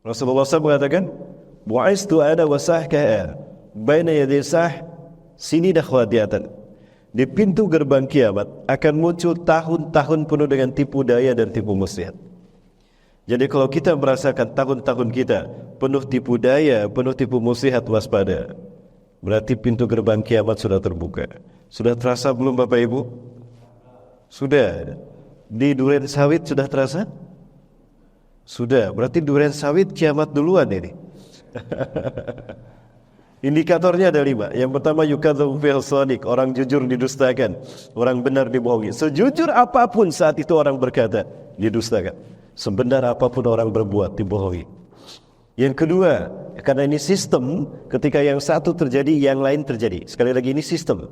Rasulullah SAW mengatakan, "Bu'istu ana wa sahka'a baina yaday sah sinina khawadiatan." Di pintu gerbang kiamat akan muncul tahun-tahun penuh dengan tipu daya dan tipu muslihat. Jadi kalau kita merasakan tahun-tahun kita penuh tipu daya, penuh tipu muslihat, waspada. Berarti pintu gerbang kiamat sudah terbuka. Sudah terasa belum Bapak Ibu? Sudah. Di duren sawit sudah terasa? Sudah. Berarti duren sawit kiamat duluan ini. Indikatornya ada 5. Yang pertama, yukadzabu fil shadiq, orang jujur didustakan, orang benar dibohongi. Sejujur apapun saat itu orang berkata, didustakan. Sebenar apapun orang berbuat, dibohongi. Yang kedua, karena ini sistem, ketika yang satu terjadi, yang lain terjadi. Sekali lagi, ini sistem.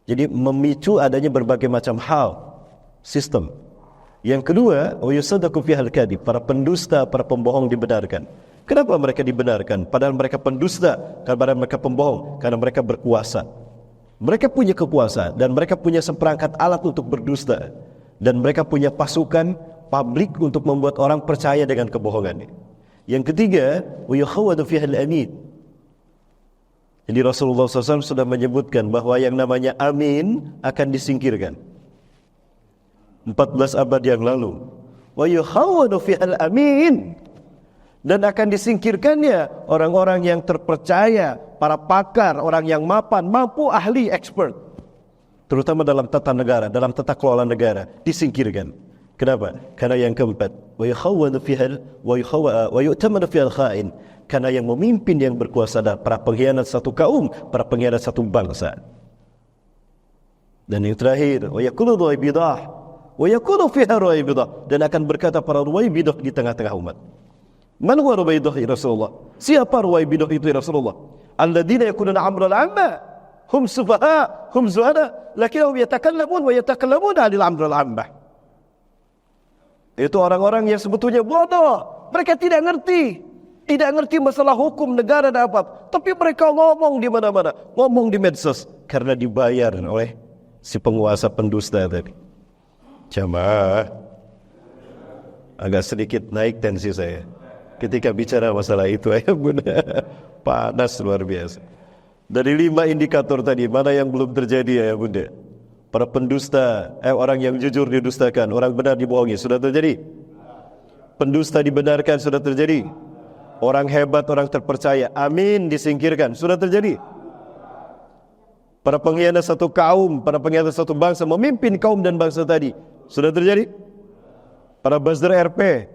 Jadi memicu adanya berbagai macam hal. Sistem. Yang kedua, wa yusaddaqu fihal kadhib, para pendusta, para pembohong dibenarkan. Kenapa mereka dibenarkan? Padahal mereka pendusta, karena mereka pembohong, karena mereka berkuasa. Mereka punya kekuasaan dan mereka punya seperangkat alat untuk berdusta, dan mereka punya pasukan publik untuk membuat orang percaya dengan kebohongan. Yang ketiga, wa yukhawwadu fihal amin. Jadi Rasulullah SAW sudah menyebutkan bahwa yang namanya amin akan disingkirkan. 14 abad yang lalu. Wa yukhawwadu fihal amin. Dan akan disingkirkannya orang-orang yang terpercaya, para pakar, orang yang mapan, mampu, ahli, expert. Terutama dalam tata negara, dalam tata kelola negara, disingkirkan. Kenapa? Karena yang keempat, wa yukhawwadu fihal wa yu'tamanu fihal kha'in. Karena yang memimpin, yang berkuasa adalah para pengkhianat satu kaum, para pengkhianat satu bangsa. Dan yang terakhir, wa yaqulu ruwaibidah, wa yaqulu fiha ruwaibidah, dan akan berkata para ruwaibidah di tengah-tengah umat. Man huwa ruwaibidah ya Rasulullah? Siapa ruwaibidah itu ya Rasulullah? Alladzina yakununa amral amma, hum sufaha, hum zuhada, lakinnahum yatakallamun wa yatakallamuna 'anil amral amma. Itu orang-orang yang sebetulnya bodoh. Mereka tidak ngerti masalah hukum negara dan apa. Tapi mereka ngomong di mana-mana, ngomong di medsos karena dibayar oleh si penguasa pendusta tadi. Jamaah, agak sedikit naik tensi saya ketika bicara masalah itu, ya Bunda. Panas luar biasa. Dari 5 indikator tadi, mana yang belum terjadi ya Bunda? Para pendusta, orang yang jujur didustakan, orang benar dibohongi, sudah terjadi. Pendusta dibenarkan, sudah terjadi. Orang hebat, orang terpercaya, amin, disingkirkan, sudah terjadi. Para pengkhianat satu kaum, para pengkhianat satu bangsa, memimpin kaum dan bangsa tadi, sudah terjadi. Para buzzer RP,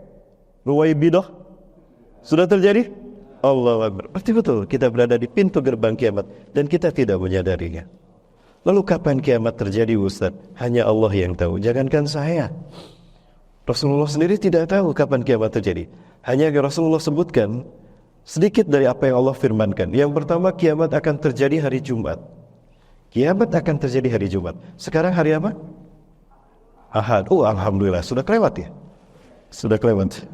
ruwaibidah, sudah terjadi. Allahu Akbar. Betul-betul kita berada di pintu gerbang kiamat dan kita tidak menyadarinya. Lalu kapan kiamat terjadi Ustaz? Hanya Allah yang tahu, jangankan saya. Rasulullah sendiri tidak tahu kapan kiamat terjadi. Hanya Rasulullah sebutkan sedikit dari apa yang Allah firmankan. Yang pertama, kiamat akan terjadi hari Jumat. Kiamat akan terjadi hari Jumat. Sekarang hari apa? Ahad. Oh, alhamdulillah, sudah kelewat ya? Sudah kelewat.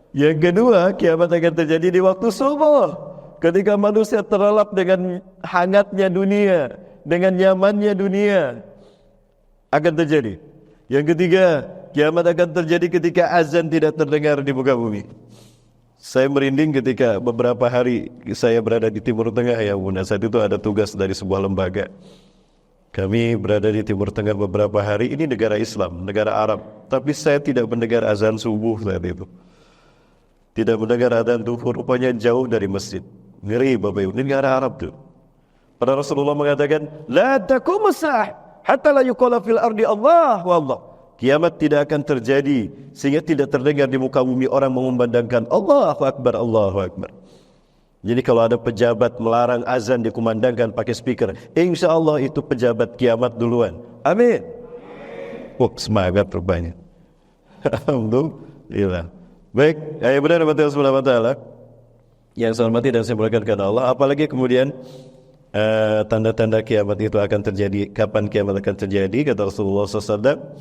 Yang kedua, kiamat akan terjadi di waktu subuh, ketika manusia terlelap dengan hangatnya dunia, dengan nyamannya dunia, akan terjadi. Yang ketiga, kiamat akan terjadi ketika azan tidak terdengar di muka bumi. Saya merinding ketika beberapa hari saya berada di Timur Tengah ya Bunda. Saat itu ada tugas dari sebuah lembaga. Kami berada di Timur Tengah beberapa hari. Ini negara Islam, negara Arab, tapi saya tidak mendengar azan subuh saat itu. Tidak mendengar adzan zuhur, rupanya jauh dari masjid. Ngeri Bapak Ibu, ini negara Arab tuh. Pada Rasulullah mengatakan, la taqumus sa'ah hatta la yuqala fil ardi Allah wa Allah. Kiamat tidak akan terjadi sehingga tidak terdengar di muka bumi orang mengumandangkan Allahu Akbar, Allahu Akbar. Jadi kalau ada pejabat melarang azan dikumandangkan pakai speaker, insya Allah itu pejabat kiamat duluan. Amin. Oh, semangat rupanya. Alhamdulillah. Baik, ya benar Allah Subhanahu wa taala. Yang saya hormati dan saya muliakan karena Allah, apalagi kemudian tanda-tanda kiamat itu akan terjadi. Kapan kiamat akan terjadi? Kata Rasulullah SAW,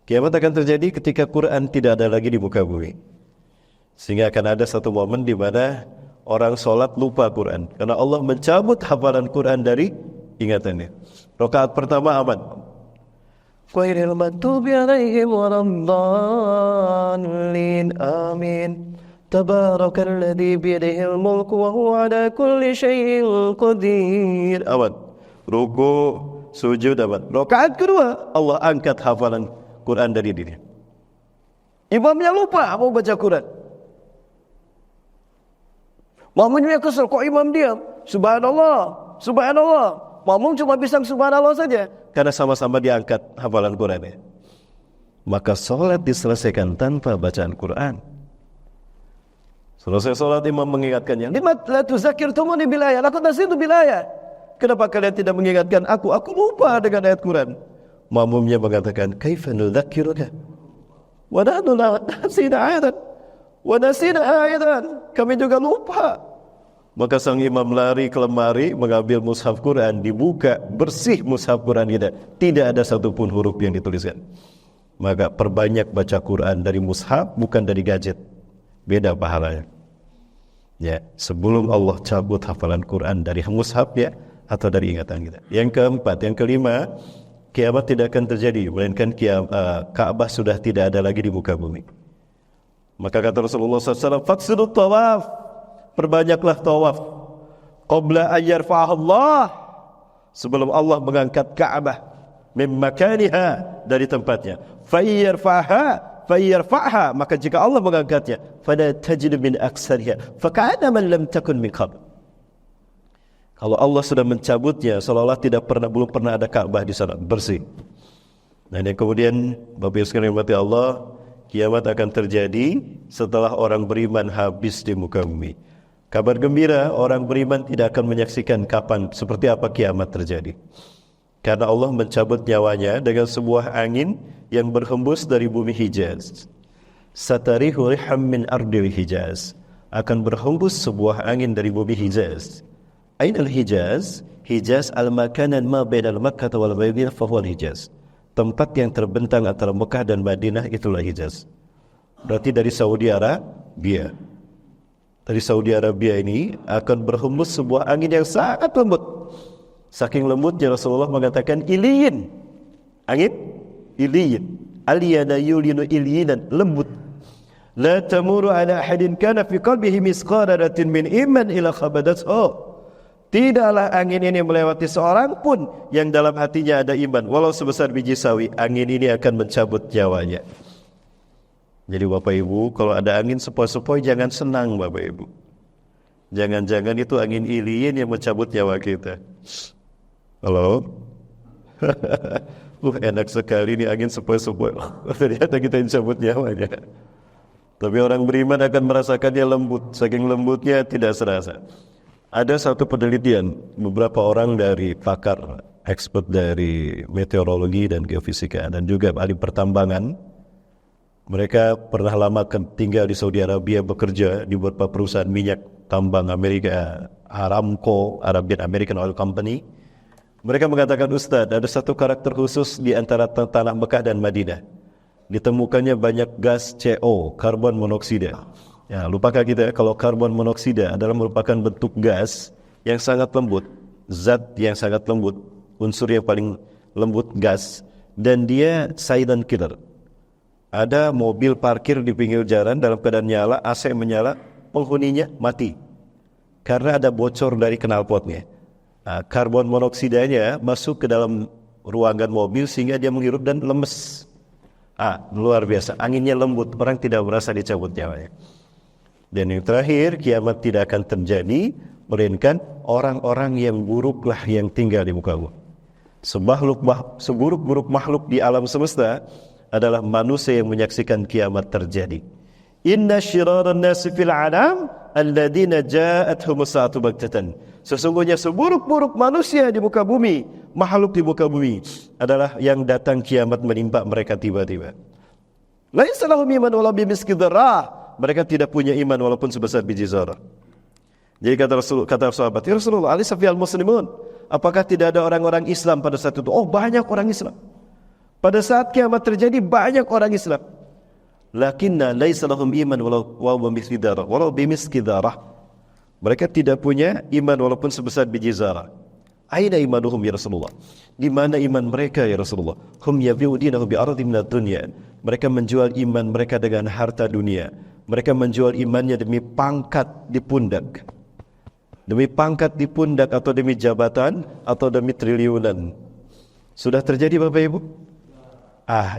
kiamat akan terjadi ketika Quran tidak ada lagi di muka bumi. Sehingga akan ada satu momen di mana orang sholat lupa Quran, karena Allah mencabut hafalan Quran dari ingatannya. Rakaat pertama aman, ghairil maghdubi 'alaihim waladdallin. Amin. Tabarakalladzi biyadihil mulku wa huwa 'ala kulli syai'in qadir. Awan. Ruku, sujud awan. Rakaat kedua, Allah angkat hafalan Quran dari diri. Imamnya lupa mau baca Quran. Makmumnya kesel, kok imam diam? Subhanallah, subhanallah. Makmum cuma bisa subhanallah saja. Karena sama-sama diangkat hafalan Qurannya. Maka sholat diselesaikan tanpa bacaan Quran. Selesai sholat, imam mengingatkannya, "Limat la tuzakirtumuni bil ayat, aku nasitu bil ayat." Kenapa kalian tidak mengingatkan aku? Aku lupa dengan ayat Quran. Makmumnya mengatakan, "Kaifa nudzakiruka? Wa nahnu nasina ayatan. Wa nasina ayatan." Kami juga lupa. Maka sang imam lari ke lemari, mengambil mushaf Quran, dibuka, bersih mushaf Quran kita. Tidak ada satupun huruf yang dituliskan. Maka perbanyak baca Quran dari mushaf, bukan dari gadget. Beda pahalanya. Ya, sebelum Allah cabut hafalan Quran dari mushaf ya, atau dari ingatan kita. Yang keempat, yang kelima, kiamat tidak akan terjadi, melainkan Ka'bah sudah tidak ada lagi di muka bumi. Maka kata Rasulullah SAW, "Faksudut tawaf." Perbanyaklah tawaf. Qabla ayyarfa'ah Allah. Sebelum Allah mengangkat Ka'bah. Min makaniha, dari tempatnya. Fayyarfa'ha. Maka jika Allah mengangkatnya. Fala tajidu min aksariha. Faka'ana man lam takun min qabl. Kalau Allah sudah mencabutnya, seolah-olah belum pernah ada Ka'bah di sana, bersih. Nah, dan kemudian Bapak Ibu sekalian mati Allah, kiamat akan terjadi setelah orang beriman habis di muka bumi. Kabar gembira, orang beriman tidak akan menyaksikan kapan, seperti apa kiamat terjadi. Karena Allah mencabut nyawanya dengan sebuah angin yang berhembus dari bumi Hijaz. Satarihu riham min ardil Hijaz. Akan berhembus sebuah angin dari bumi Hijaz. Ain al-Hijaz? Hijaz al-makanan ma bainal Makkah wal Madinah fa huwa al-Hijaz. Tempat yang terbentang antara Mekah dan Madinah, itulah Hijaz. Berarti dari Saudi Arabia. Dari Saudi Arabia ini akan berhembus sebuah angin yang sangat lembut. Saking lembutnya Rasulullah mengatakan iliyin. Angin iliyin. Aliyana yulinu iliyinan, lembut. La tamuru ala ahadin kana fi qalbihi misqala dzarratin min iman ila khabadathu. Tidaklah angin ini melewati seorang pun yang dalam hatinya ada iman, walau sebesar biji sawi. Angin ini akan mencabut nyawanya. Jadi Bapak Ibu, kalau ada angin sepoi-sepoi jangan senang Bapak Ibu. Jangan-jangan itu angin iliyin yang mencabut nyawa kita. Halo? Enak sekali ini angin sepoi-sepoi. Ternyata kita yang cabut nyawanya. Tapi orang beriman akan merasakannya lembut. Saking lembutnya tidak serasa. Ada satu penelitian, beberapa orang dari pakar, expert dari meteorologi dan geofisika, dan juga ahli pertambangan. Mereka pernah lama tinggal di Saudi Arabia, bekerja di beberapa perusahaan minyak tambang Amerika, Aramco, Arabian American Oil Company. Mereka mengatakan, Ustadz, ada satu karakter khusus di antara tanah Mekah dan Madinah. Ditemukannya banyak gas CO, karbon monoksida. Ya, lupakah kita kalau karbon monoksida adalah merupakan bentuk gas yang sangat lembut, zat yang sangat lembut, unsur yang paling lembut gas, dan dia silent killer. Ada mobil parkir di pinggir jalan dalam keadaan nyala, AC menyala, penghuninya mati karena ada bocor dari knalpotnya. Karbon monoksidanya masuk ke dalam ruangan mobil sehingga dia menghirup dan lemes. Luar biasa, anginnya lembut, orang tidak merasa dicabut nyawanya. Dan yang terakhir, kiamat tidak akan terjadi, melainkan orang-orang yang buruklah yang tinggal di muka bumi. Seburuk-buruk makhluk di alam semesta adalah manusia yang menyaksikan kiamat terjadi. Inna syiraran nasi fil alam alladzina ja'athumus saatu baghtatan. Sesungguhnya seburuk-buruk manusia di muka bumi, makhluk di muka bumi, adalah yang datang kiamat menimpa mereka tiba-tiba. Laisa lahum iman wala bimiski dzarrah. Mereka tidak punya iman walaupun sebesar biji zarah. Jadi kata sahabat, ya Rasulullah, alaysa fil muslimun? Apakah tidak ada orang-orang Islam pada saat itu? Oh, banyak orang Islam. Pada saat kiamat terjadi banyak orang Islam. Lakinna laisa lahum iman walau bimiski dzarrah. Mereka tidak punya iman walaupun sebesar biji zarah. Aina imanuhum ya Rasulullah? Di mana iman mereka ya Rasulullah? Hum yabi'u dinahu bi'aradin minad dunya. Mereka menjual iman mereka dengan harta dunia. Mereka menjual imannya demi pangkat di pundak. Demi pangkat di pundak atau demi jabatan atau demi triliunan. Sudah terjadi Bapak Ibu?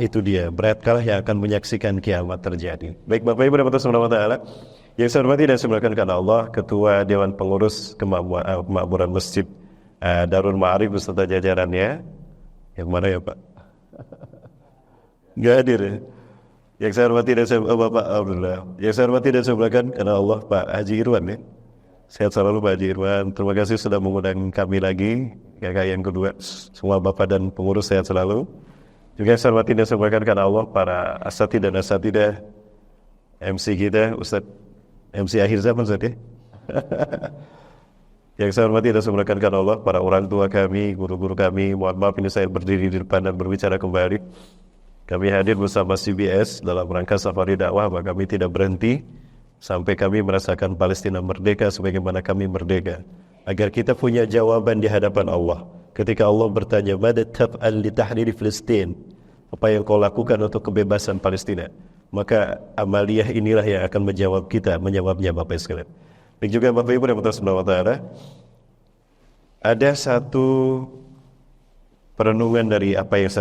Itu dia, berat kalah yang akan menyaksikan kiamat terjadi. Baik Bapak Ibu dan Bapak Subhanahu wa taala, yang saya hormati dan saya muliakan karena Allah, Ketua Dewan Pengurus Kemakmuran Masjid Darul Ma'arif beserta jajarannya. Yang mana ya Pak? Enggak hadir ya? Yang saya hormati dan saya Bapak Alhamdulillah. Yang saya hormati dan saya muliakan karena Allah, Pak Haji Irwan ya. Sehat selalu Pak Haji Irwan. Terima kasih sudah mengundang kami lagi. Yang kedua, semua Bapak dan pengurus sehat selalu. Juga saya hormati dan saya muliakan karena Allah, para asatidah dan asatidah, MC kita, Ustadz MC akhir zaman Ustadz ya. Yang saya hormati dan saya muliakan karena Allah, para orang tua kami, guru-guru kami. Mohon maaf ini saya berdiri di depan dan berbicara kembali. Kami hadir bersama CBS dalam rangka safari dakwah, maka kami tidak berhenti sampai kami merasakan Palestina merdeka sebagaimana kami merdeka. Agar kita punya jawaban di hadapan Allah. Ketika Allah bertanya, "Mada taf'al li tahriri Filistin?" Apa yang kau lakukan untuk kebebasan Palestina? Maka amaliyah inilah yang akan menjawabnya Bapak sekalian. Dan juga Bapak Ibu dan Bapak Subhanahu wa taala, ada satu perenungan dari apa yang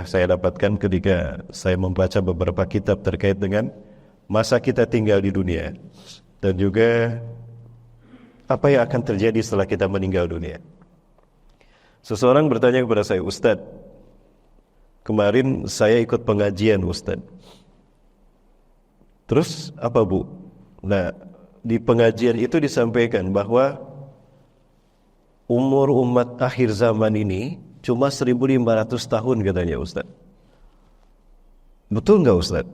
saya dapatkan ketika saya membaca beberapa kitab terkait dengan masa kita tinggal di dunia dan juga apa yang akan terjadi setelah kita meninggal dunia. Seseorang bertanya kepada saya, "Ustadz, kemarin saya ikut pengajian Ustadz. Terus apa Bu?" Nah, di pengajian itu disampaikan bahwa umur umat akhir zaman ini cuma 1500 tahun katanya Ustadz. Betul nggak Ustadz?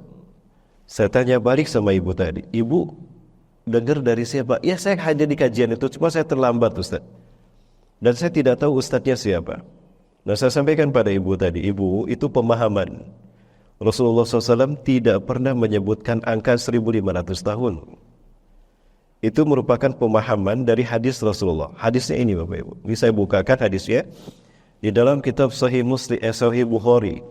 Saya tanya balik sama ibu tadi. Ibu dengar dari siapa? Ya saya hadir di kajian itu, cuma saya terlambat Ustadz. Dan saya tidak tahu ustadznya siapa. Nah saya sampaikan pada ibu tadi, ibu itu pemahaman. Rasulullah SAW tidak pernah menyebutkan angka 1500 tahun. Itu merupakan pemahaman dari hadis Rasulullah. Hadisnya ini Bapak Ibu. Ini saya bukakan hadisnya di dalam kitab Sahih Bukhari.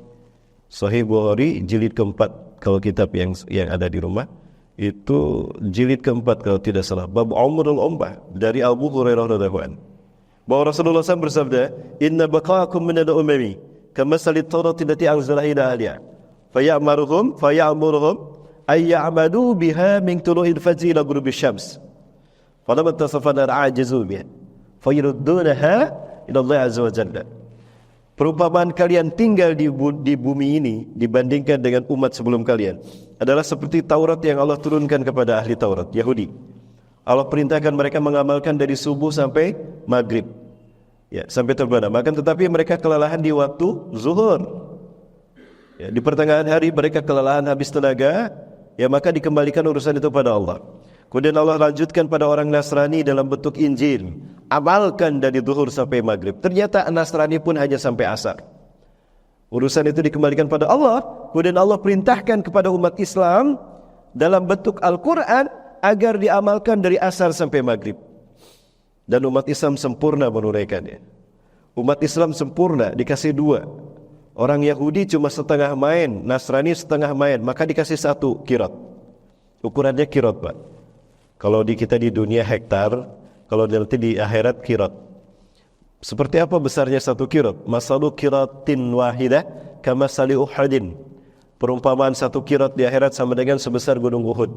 Sahih Bukhari jilid keempat, kalau kitab yang ada di rumah. Itu jilid keempat kalau tidak salah. Bab Umrul Ummah dari Abu Hurairah radhiyallahu anhu. Bahwa Rasulullah SAW bersabda, "Inna baqaakum min al-umami kamathali at-taurati allati anzalaha ila ahliha faya'muruhum ay ya'malu biha min tulu'il fajri ila ghurubi syams falamma tasafana ajazu biha fayuruddunaha ila Allah azza wa jalla." Perumpamaan kalian tinggal di bumi ini dibandingkan dengan umat sebelum kalian adalah seperti Taurat yang Allah turunkan kepada ahli Taurat Yahudi. Allah perintahkan mereka mengamalkan dari subuh sampai maghrib, ya, sampai terbenam. Akan tetapi mereka kelelahan di waktu zuhur. Ya, di pertengahan hari mereka kelelahan habis tenaga, ya maka dikembalikan urusan itu pada Allah. Kemudian Allah lanjutkan pada orang Nasrani dalam bentuk Injil, amalkan dari zuhur sampai maghrib. Ternyata Nasrani pun hanya sampai asar. Urusan itu dikembalikan pada Allah. Kemudian Allah perintahkan kepada umat Islam dalam bentuk Al-Quran agar diamalkan dari asar sampai maghrib. Dan umat Islam sempurna menunaikannya. Umat Islam sempurna, dikasih dua. Orang Yahudi cuma setengah main, Nasrani setengah main, maka dikasih satu kirat. Ukurannya kirat Pak. Kalau kita di dunia hektar, kalau nanti di akhirat kirat. Seperti apa besarnya satu kirat? Masalu kiratin wahidah kamasali Uhudin. Perumpamaan satu kirat di akhirat sama dengan sebesar gunung Uhud.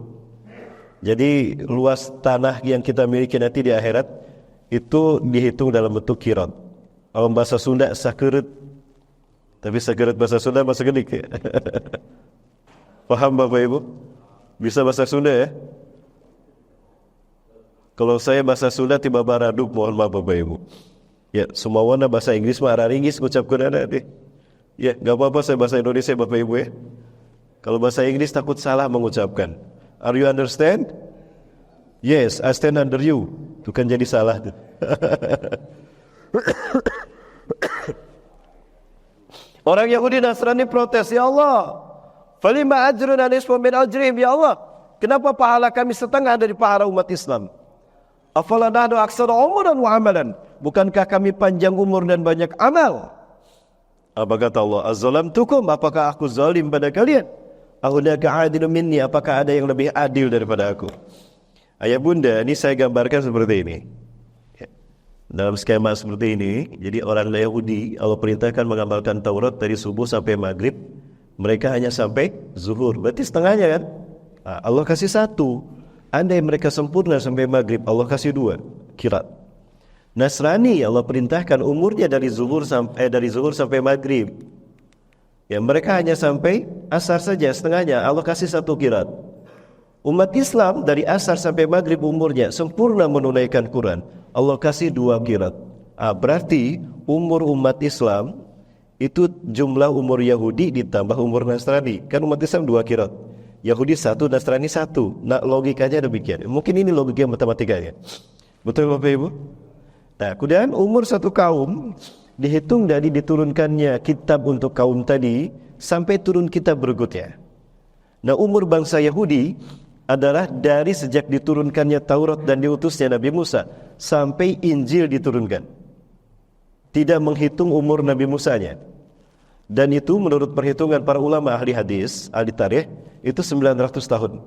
Jadi luas tanah yang kita miliki nanti di akhirat itu dihitung dalam bentuk kirat. Kalau bahasa Sunda sakeut. Tapi sakeut bahasa Sunda bahasa gedik ya. Paham Bapak Ibu? Bisa bahasa Sunda ya? Kalau saya bahasa Sunda tiba baraduk, mohon maaf Bapak Ibu. Ya, semua warna bahasa Inggris mah araringgis ngucapkeun ada deh. Ya, enggak apa-apa saya bahasa Indonesia Bapak Ibu ya. Kalau bahasa Inggris takut salah mengucapkan. Are you understand? Yes, I stand under you. Itu kan jadi salah tuh. Orang Yahudi Nasrani protes, "Ya Allah, falima ajrun anisfu min ajrihim ya Allah? Kenapa pahala kami setengah dari pahala umat Islam? Afala nahnu aksara umran wa amalan bukankah kami panjang umur dan banyak amal? Apa kata Allah? Az-zalamtukum, apakah aku zalim pada kalian? Ahunaka adilun minni, apakah ada yang lebih adil daripada aku? Ayah bunda, ini saya gambarkan seperti ini. Dalam skema seperti ini, jadi orang Yahudi Allah perintahkan mengamalkan Taurat dari subuh sampai maghrib, mereka hanya sampai zuhur, berarti setengahnya kan? Allah kasih satu. Andai mereka sempurna sampai maghrib, Allah kasih dua, kirat. Nasrani Allah perintahkan umurnya dari zuhur sampai maghrib. Ya, mereka hanya sampai asar saja setengahnya, Allah kasih satu kirat. Umat Islam dari asar sampai maghrib umurnya sempurna menunaikan Quran, Allah kasih dua kirat. Berarti umur umat Islam itu jumlah umur Yahudi ditambah umur Nasrani. Kan umat Islam dua kirat, Yahudi satu, Nasrani satu. Nah, logikanya demikian. Mungkin ini logika matematikanya. Betul Bapak Ibu? Nah, kemudian umur satu kaum dihitung dari diturunkannya kitab untuk kaum tadi sampai turun kitab berikutnya. Nah, umur bangsa Yahudi adalah dari sejak diturunkannya Taurat dan diutusnya Nabi Musa sampai Injil diturunkan. Tidak menghitung umur Nabi Musanya. Dan itu menurut perhitungan para ulama ahli hadis, ahli tarikh, itu 900 tahun.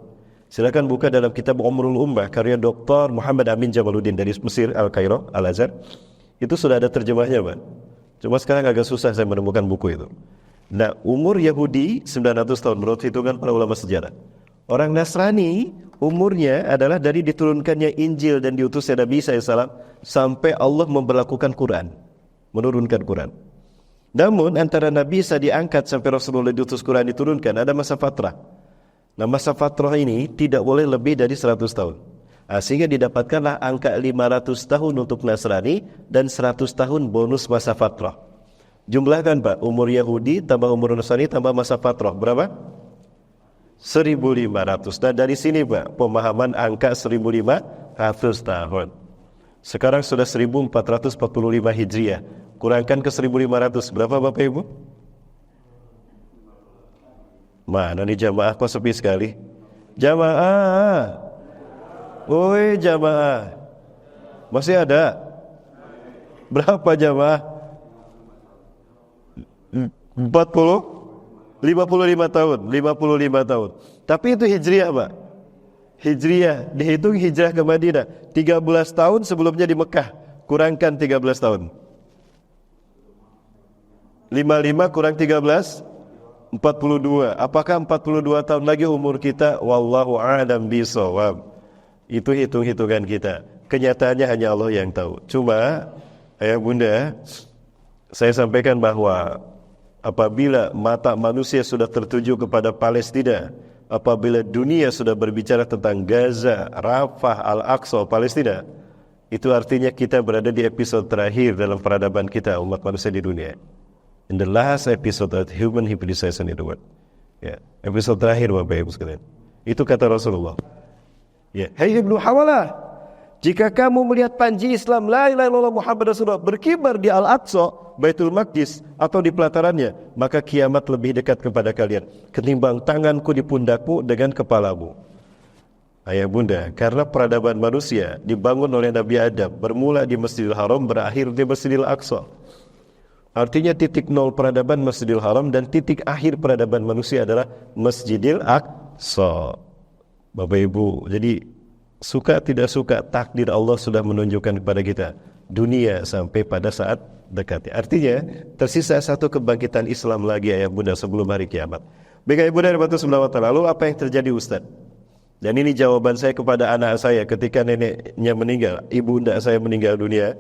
Silakan buka dalam kitab Umrul Ummah karya Dr. Muhammad Amin Jamaluddin dari Mesir, Al-Kairo, Al-Azhar. Itu sudah ada terjemahnya, Pak. Cuma sekarang agak susah saya menemukan buku itu. Nah, umur Yahudi 900 tahun menurut hitungan para ulama sejarah. Orang Nasrani umurnya adalah dari diturunkannya Injil dan diutusnya Nabi Isa AS sampai Allah memberlakukan Quran, menurunkan Quran. Namun antara Nabi Isa diangkat sampai Rasulullah diutus Quran diturunkan ada masa fatrah. Nah, masa fatrah ini tidak boleh lebih dari 100 tahun. Sehingga didapatkanlah angka 500 tahun untuk Nasrani dan 100 tahun bonus masa fatrah. Jumlahkan Pak, umur Yahudi tambah umur Nasrani tambah masa fatrah berapa? 1500. Dan dari sini Pak, pemahaman angka 1500 tahun. Sekarang sudah 1445 Hijriah. Kurangkan ke 1500, berapa Bapak Ibu? Mana nih jamaah kok sepi sekali? Jamaah. Woi jamaah. Masih ada? Berapa jamaah? 40? 55 tahun, 55 tahun. Tapi itu Hijriah, Pak. Hijriah, dihitung hijrah ke Madinah 13 tahun sebelumnya di Mekah. Kurangkan 13 tahun. 55 kurang 13 42. Apakah 42 tahun lagi umur kita? Wallahu a'lam bishawab. Itu hitung-hitungan kita. Kenyataannya hanya Allah yang tahu. Cuma ayah bunda, saya sampaikan bahwa apabila mata manusia sudah tertuju kepada Palestina, apabila dunia sudah berbicara tentang Gaza, Rafah, Al-Aqsa, Palestina, itu artinya kita berada di episode terakhir dalam peradaban kita umat manusia di dunia. In the last episode of human civilization in the world. Ya, episode terakhir Bapak Ibu sekalian. Itu kata Rasulullah. Ya, hai Ibnu Hawalah, jika kamu melihat panji Islam la ilaha illallah Muhammad Rasulullah berkibar di Al-Aqsa, Baitul Maqdis atau di pelatarannya, maka kiamat lebih dekat kepada kalian ketimbang tanganku di pundakmu dengan kepalamu. Ayah bunda, karena peradaban manusia dibangun oleh Nabi Adam, bermula di Masjidil Haram, berakhir di Masjidil Aqsa. Artinya titik nol peradaban Masjidil Haram dan titik akhir peradaban manusia adalah Masjidil Aqsa. Bapak Ibu, jadi suka tidak suka takdir Allah sudah menunjukkan kepada kita dunia sampai pada saat dekat. Artinya tersisa satu kebangkitan Islam lagi ayah bunda sebelum hari kiamat. Baik ayah bunda dan batu sebelah mata. Lalu apa yang terjadi Ustaz? Dan ini jawaban saya kepada anak saya ketika neneknya meninggal, ibunda saya meninggal dunia.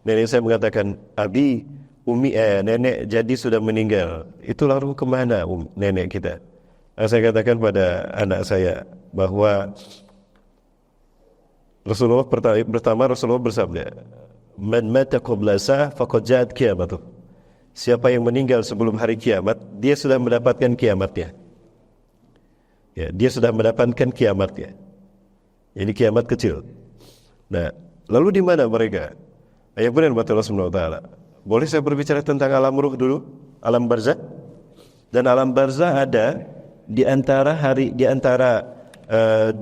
Nenek saya mengatakan, Abi, nenek jadi sudah meninggal. Itu lalu kemana nenek kita? Saya katakan pada anak saya bahwa Rasulullah bersabda, Man mata qabla sa'ah faqad ja'at qiyamatuh. Siapa yang meninggal sebelum hari kiamat, dia sudah mendapatkan kiamatnya. Ya, dia sudah mendapatkan kiamatnya. Ini kiamat kecil. Nah, lalu di mana mereka? Ayah benar Allah Subhanahu wa taala. Boleh saya berbicara tentang alam ruh dulu, alam barzah? Dan alam barzah ada di antara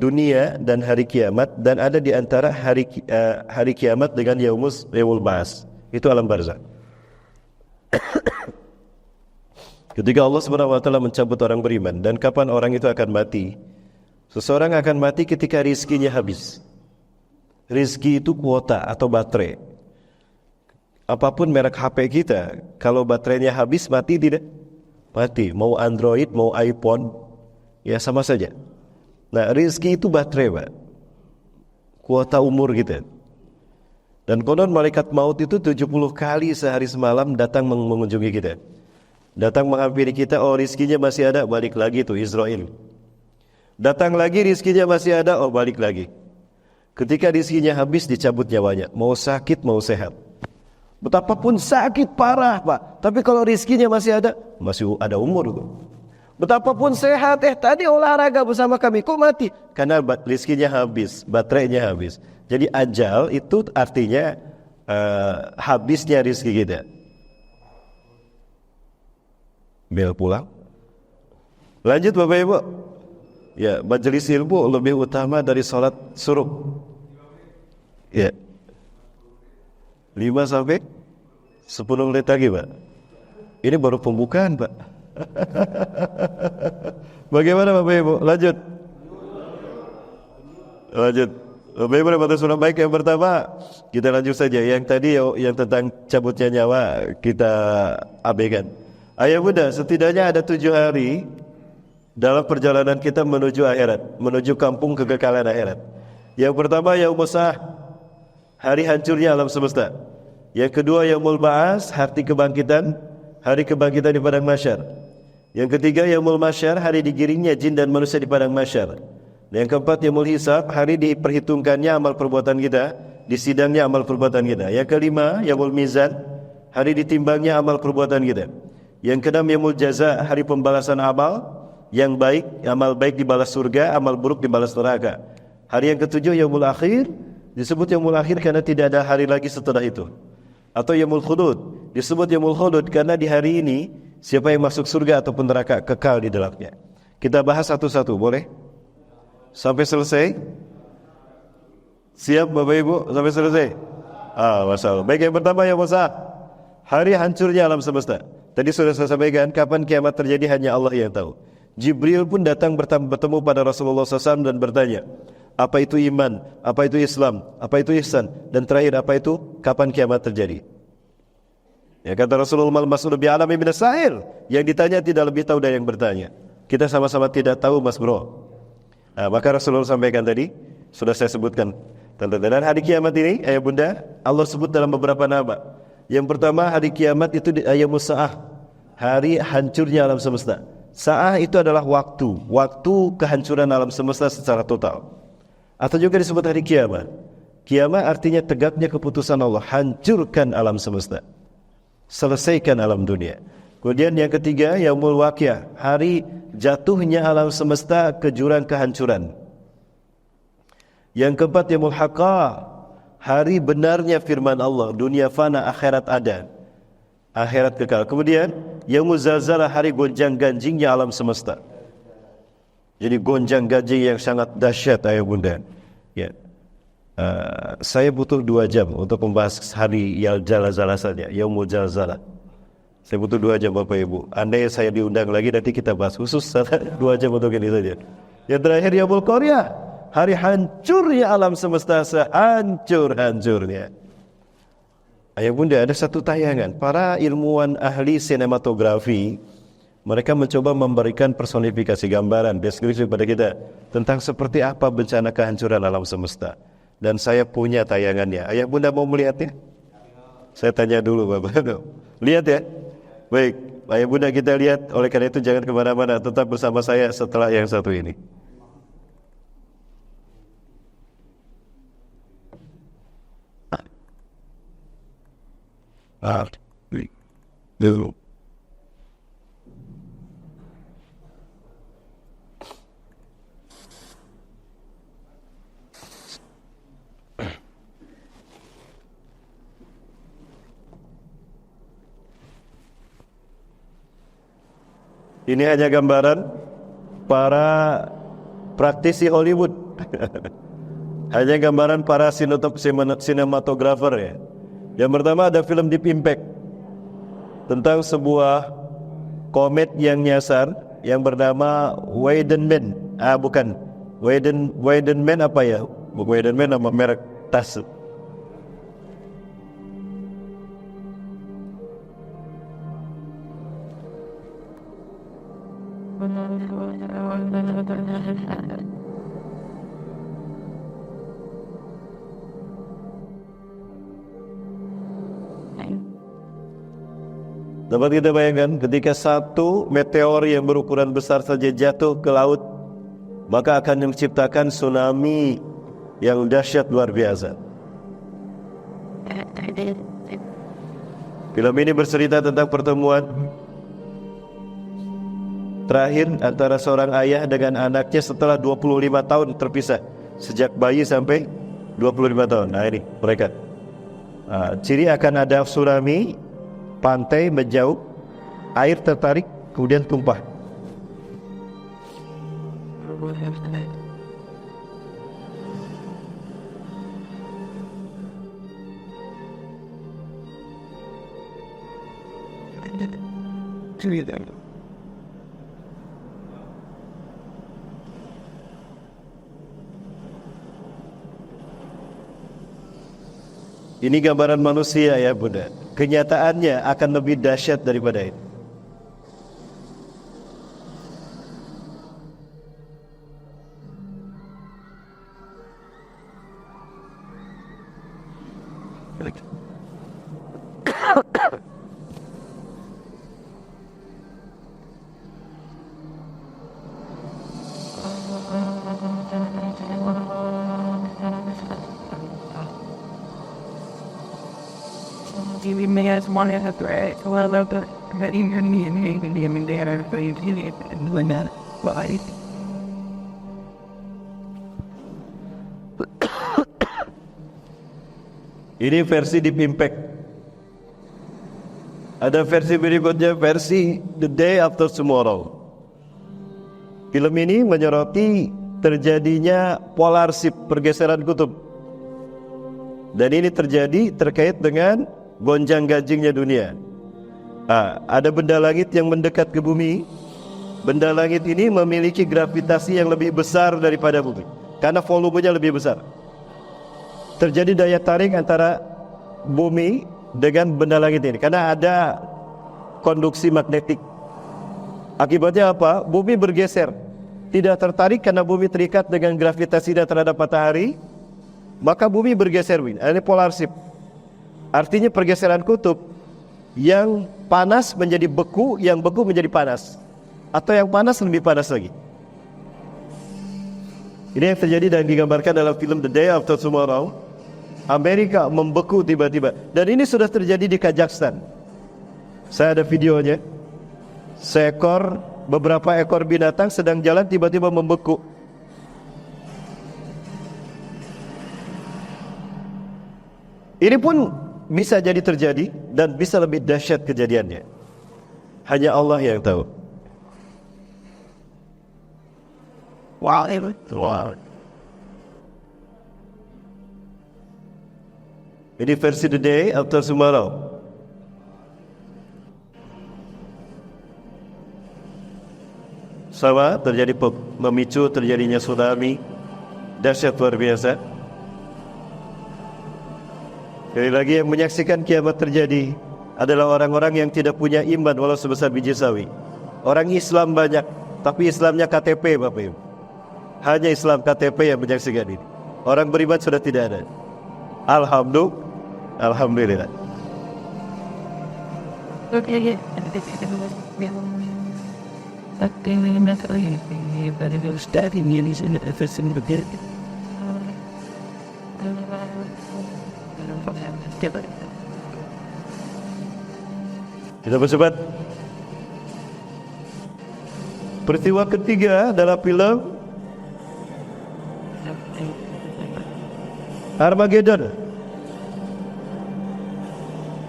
dunia dan hari kiamat, dan ada di antara hari kiamat dengan yaumul ba'ats. Itu alam barzakh. Ketika Allah Subhanahu wa taala mencabut orang beriman, dan kapan orang itu akan mati? Seseorang akan mati ketika rizkinya habis. Rizki itu kuota atau baterai. Apapun merek HP kita, kalau baterainya habis, mati tidak? Mati. Mau Android, mau iPhone, ya sama saja. Nah, rizki itu baterai, Pak. Kuota umur kita. Dan konon malaikat maut itu 70 kali sehari semalam datang mengunjungi kita. Datang menghampiri kita, oh rizkinya masih ada, balik lagi tuh Israel. Datang lagi, rizkinya masih ada, oh balik lagi. Ketika rizkinya habis, dicabut nyawanya. Mau sakit, mau sehat. Betapapun sakit parah, Pak, tapi kalau rizkinya masih ada umur tuh. Betapapun sehat, tadi olahraga bersama kami, kok mati? Karena rizkinya habis, baterainya habis. Jadi ajal itu artinya habisnya rizki kita. Bel pulang. Lanjut Bapak Ibu. Ya, majelis ilmu lebih utama dari sholat suruh. Ya. 5 sampai 10 menit lagi, Pak. Ini baru pembukaan, Pak. Bagaimana Bapak Ibu? Lanjut. Bapak Ibu dan Saudara baik, yang pertama kita lanjut saja. Yang tadi yang tentang cabutnya nyawa kita abaikan. Ayah Bunda, setidaknya ada 7 hari dalam perjalanan kita menuju akhirat, menuju kampung kekekalan akhirat. Yang pertama Yaumul Sa'ah, hari hancurnya alam semesta. Yang kedua Yaumul Ba'ats, hari kebangkitan di padang mahsyar. Yang ketiga Yaumul Mahsyar, hari digiringnya jin dan manusia di padang mahsyar. Yang keempat Yaumul Hisab, hari diperhitungkannya amal perbuatan kita, disidangnya amal perbuatan kita. Yang kelima Yaumul Mizan, hari ditimbangnya amal perbuatan kita. Yang keenam Yaumul Jaza, hari pembalasan amal. Yang baik, amal baik dibalas surga, amal buruk dibalas neraka. Hari yang ketujuh Yaumul Akhir, disebut Yaumul Akhir karena tidak ada hari lagi setelah itu. Atau Yaumul Khulud, disebut Yaumul Khulud karena di hari ini siapa yang masuk surga ataupun neraka kekal di dalamnya. Kita bahas satu-satu, boleh? Sampai selesai? Siap Bapak Ibu sampai selesai? Masya Allah. Baik, yang pertama Yaumul Sa'ah, hari hancurnya alam semesta. Tadi sudah saya sampaikan, kapan kiamat terjadi hanya Allah yang tahu. Jibril pun datang bertemu pada Rasulullah SAW dan bertanya, apa itu iman, apa itu Islam, apa itu ihsan, dan terakhir apa itu kapan kiamat terjadi. Ya, kata Rasulullah, "Al-mas'ulu bi'alami minas sa'il." Yang ditanya tidak lebih tahu dari yang bertanya. Kita sama-sama tidak tahu, Mas Bro. Nah, maka Rasulullah sampaikan tadi, sudah saya sebutkan. Dan hari kiamat ini, ayah bunda, Allah sebut dalam beberapa nama. Yang pertama, hari kiamat itu Yaumus Sa'ah, hari hancurnya alam semesta. Sa'ah itu adalah waktu kehancuran alam semesta secara total. Atau juga disebut hari kiamat. Kiamat artinya tegaknya keputusan Allah, hancurkan alam semesta, selesaikan alam dunia. Kemudian yang ketiga Yaumul Waqiah, hari jatuhnya alam semesta ke jurang kehancuran. Yang keempat Yaumul Haqqah, hari benarnya firman Allah, dunia fana, akhirat ada, akhirat kekal. Kemudian Yaumul Zalzalah, hari gonjang-ganjingnya alam semesta. Jadi gonjang-ganjing yang sangat dahsyat ayah bunda. Ya, saya butuh 2 jam untuk membahas hari Zalzalah saja, Yaumul Zalzalah. Saya butuh 2 jam Bapak Ibu. Andai saya diundang lagi nanti kita bahas khusus 2 jam untuk ini saja. Yang terakhir Yaumul Qari'ah, hari hancurnya alam semesta, sehancur-hancurnya. Ayah bunda, ada satu tayangan, para ilmuwan ahli sinematografi, mereka mencoba memberikan personifikasi gambaran, deskripsi kepada kita tentang seperti apa bencana kehancuran alam semesta. Dan saya punya tayangannya. Ayah bunda mau melihatnya? Saya tanya dulu Bapak. Lihat ya. Baik, ayah bunda kita lihat. Oleh karena itu jangan kemana-mana, tetap bersama saya setelah yang satu ini. Dulu. Ini hanya gambaran para praktisi Hollywood. Hanya gambaran para sinematografer ya. Yang pertama ada film Deep Impact tentang sebuah komet yang nyasar yang bernama Weidenman. Bukan Weidenman apa ya? Weidenman nama merek tas. Dapat kita bayangkan ketika satu meteor yang berukuran besar saja jatuh ke laut, maka akan menciptakan tsunami yang dahsyat luar biasa. Film ini bercerita tentang pertemuan terakhir antara seorang ayah dengan anaknya setelah 25 tahun terpisah. Sejak bayi sampai 25 tahun. Nah ini mereka. Ciri akan ada tsunami, pantai menjauh, air tertarik, kemudian tumpah. Ini gambaran manusia ya Bunda. Kenyataannya akan lebih dahsyat daripada itu. We may as one as a threat. Well, the vetting and the other doing that. Why? Ini versi Deep Impact. Ada versi berikutnya, versi The Day After Tomorrow. Film ini menyoroti terjadinya polar shift, pergeseran kutub. Dan ini terjadi terkait dengan gonjang-ganjingnya dunia. Ada benda langit yang mendekat ke bumi. Benda langit ini memiliki gravitasi yang lebih besar daripada bumi karena volumenya lebih besar. Terjadi daya tarik antara bumi dengan benda langit ini karena ada konduksi magnetik. Akibatnya apa? Bumi bergeser, tidak tertarik karena bumi terikat dengan gravitasi terhadap matahari. Maka bumi bergeser, ini polar shift. Artinya pergeseran kutub, yang panas menjadi beku, yang beku menjadi panas, atau yang panas lebih panas lagi. Ini yang terjadi dan digambarkan dalam film The Day After Tomorrow. Amerika membeku tiba-tiba, dan ini sudah terjadi di Kazakhstan. Saya ada videonya. Beberapa ekor binatang sedang jalan tiba-tiba membeku. Ini pun bisa jadi terjadi dan bisa lebih dahsyat kejadiannya. Hanya Allah yang tahu. Wow. Ini versi The Day After Tomorrow. Sama terjadi memicu terjadinya tsunami dahsyat luar biasa. Sekali lagi yang menyaksikan kiamat terjadi adalah orang-orang yang tidak punya iman walau sebesar biji sawi. Orang Islam banyak, tapi Islamnya KTP Bapak Ibu. Hanya Islam KTP yang menyaksikan ini. Orang beriman sudah tidak ada. Alhamdulillah. Kita bersebat. Peristiwa ketiga adalah film Armageddon.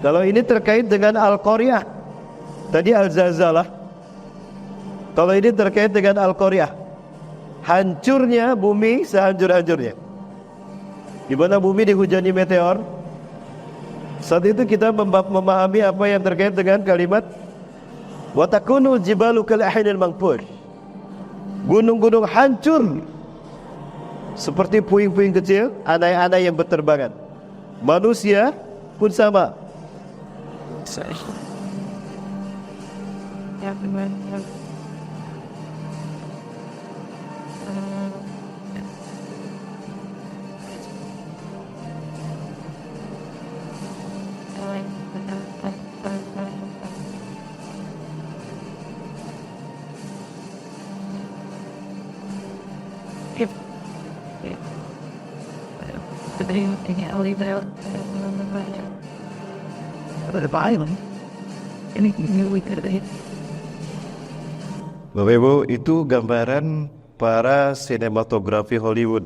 Kalau ini terkait dengan Al-Qaryah, tadi Al-Zalzalah. Kalau ini terkait dengan Al-Qaryah, hancurnya bumi sehancur-hancurnya. Di mana bumi dihujani meteor. Saat itu kita memahami apa yang terkait dengan kalimat wa takunul jibalu kal ahinil manfush. Gunung-gunung hancur seperti puing-puing kecil, anai-anai yang berterbangan. Manusia pun sama. I'll leave that the island. Anything new we could have. Bapak Ibu, itu gambaran para sinematografi Hollywood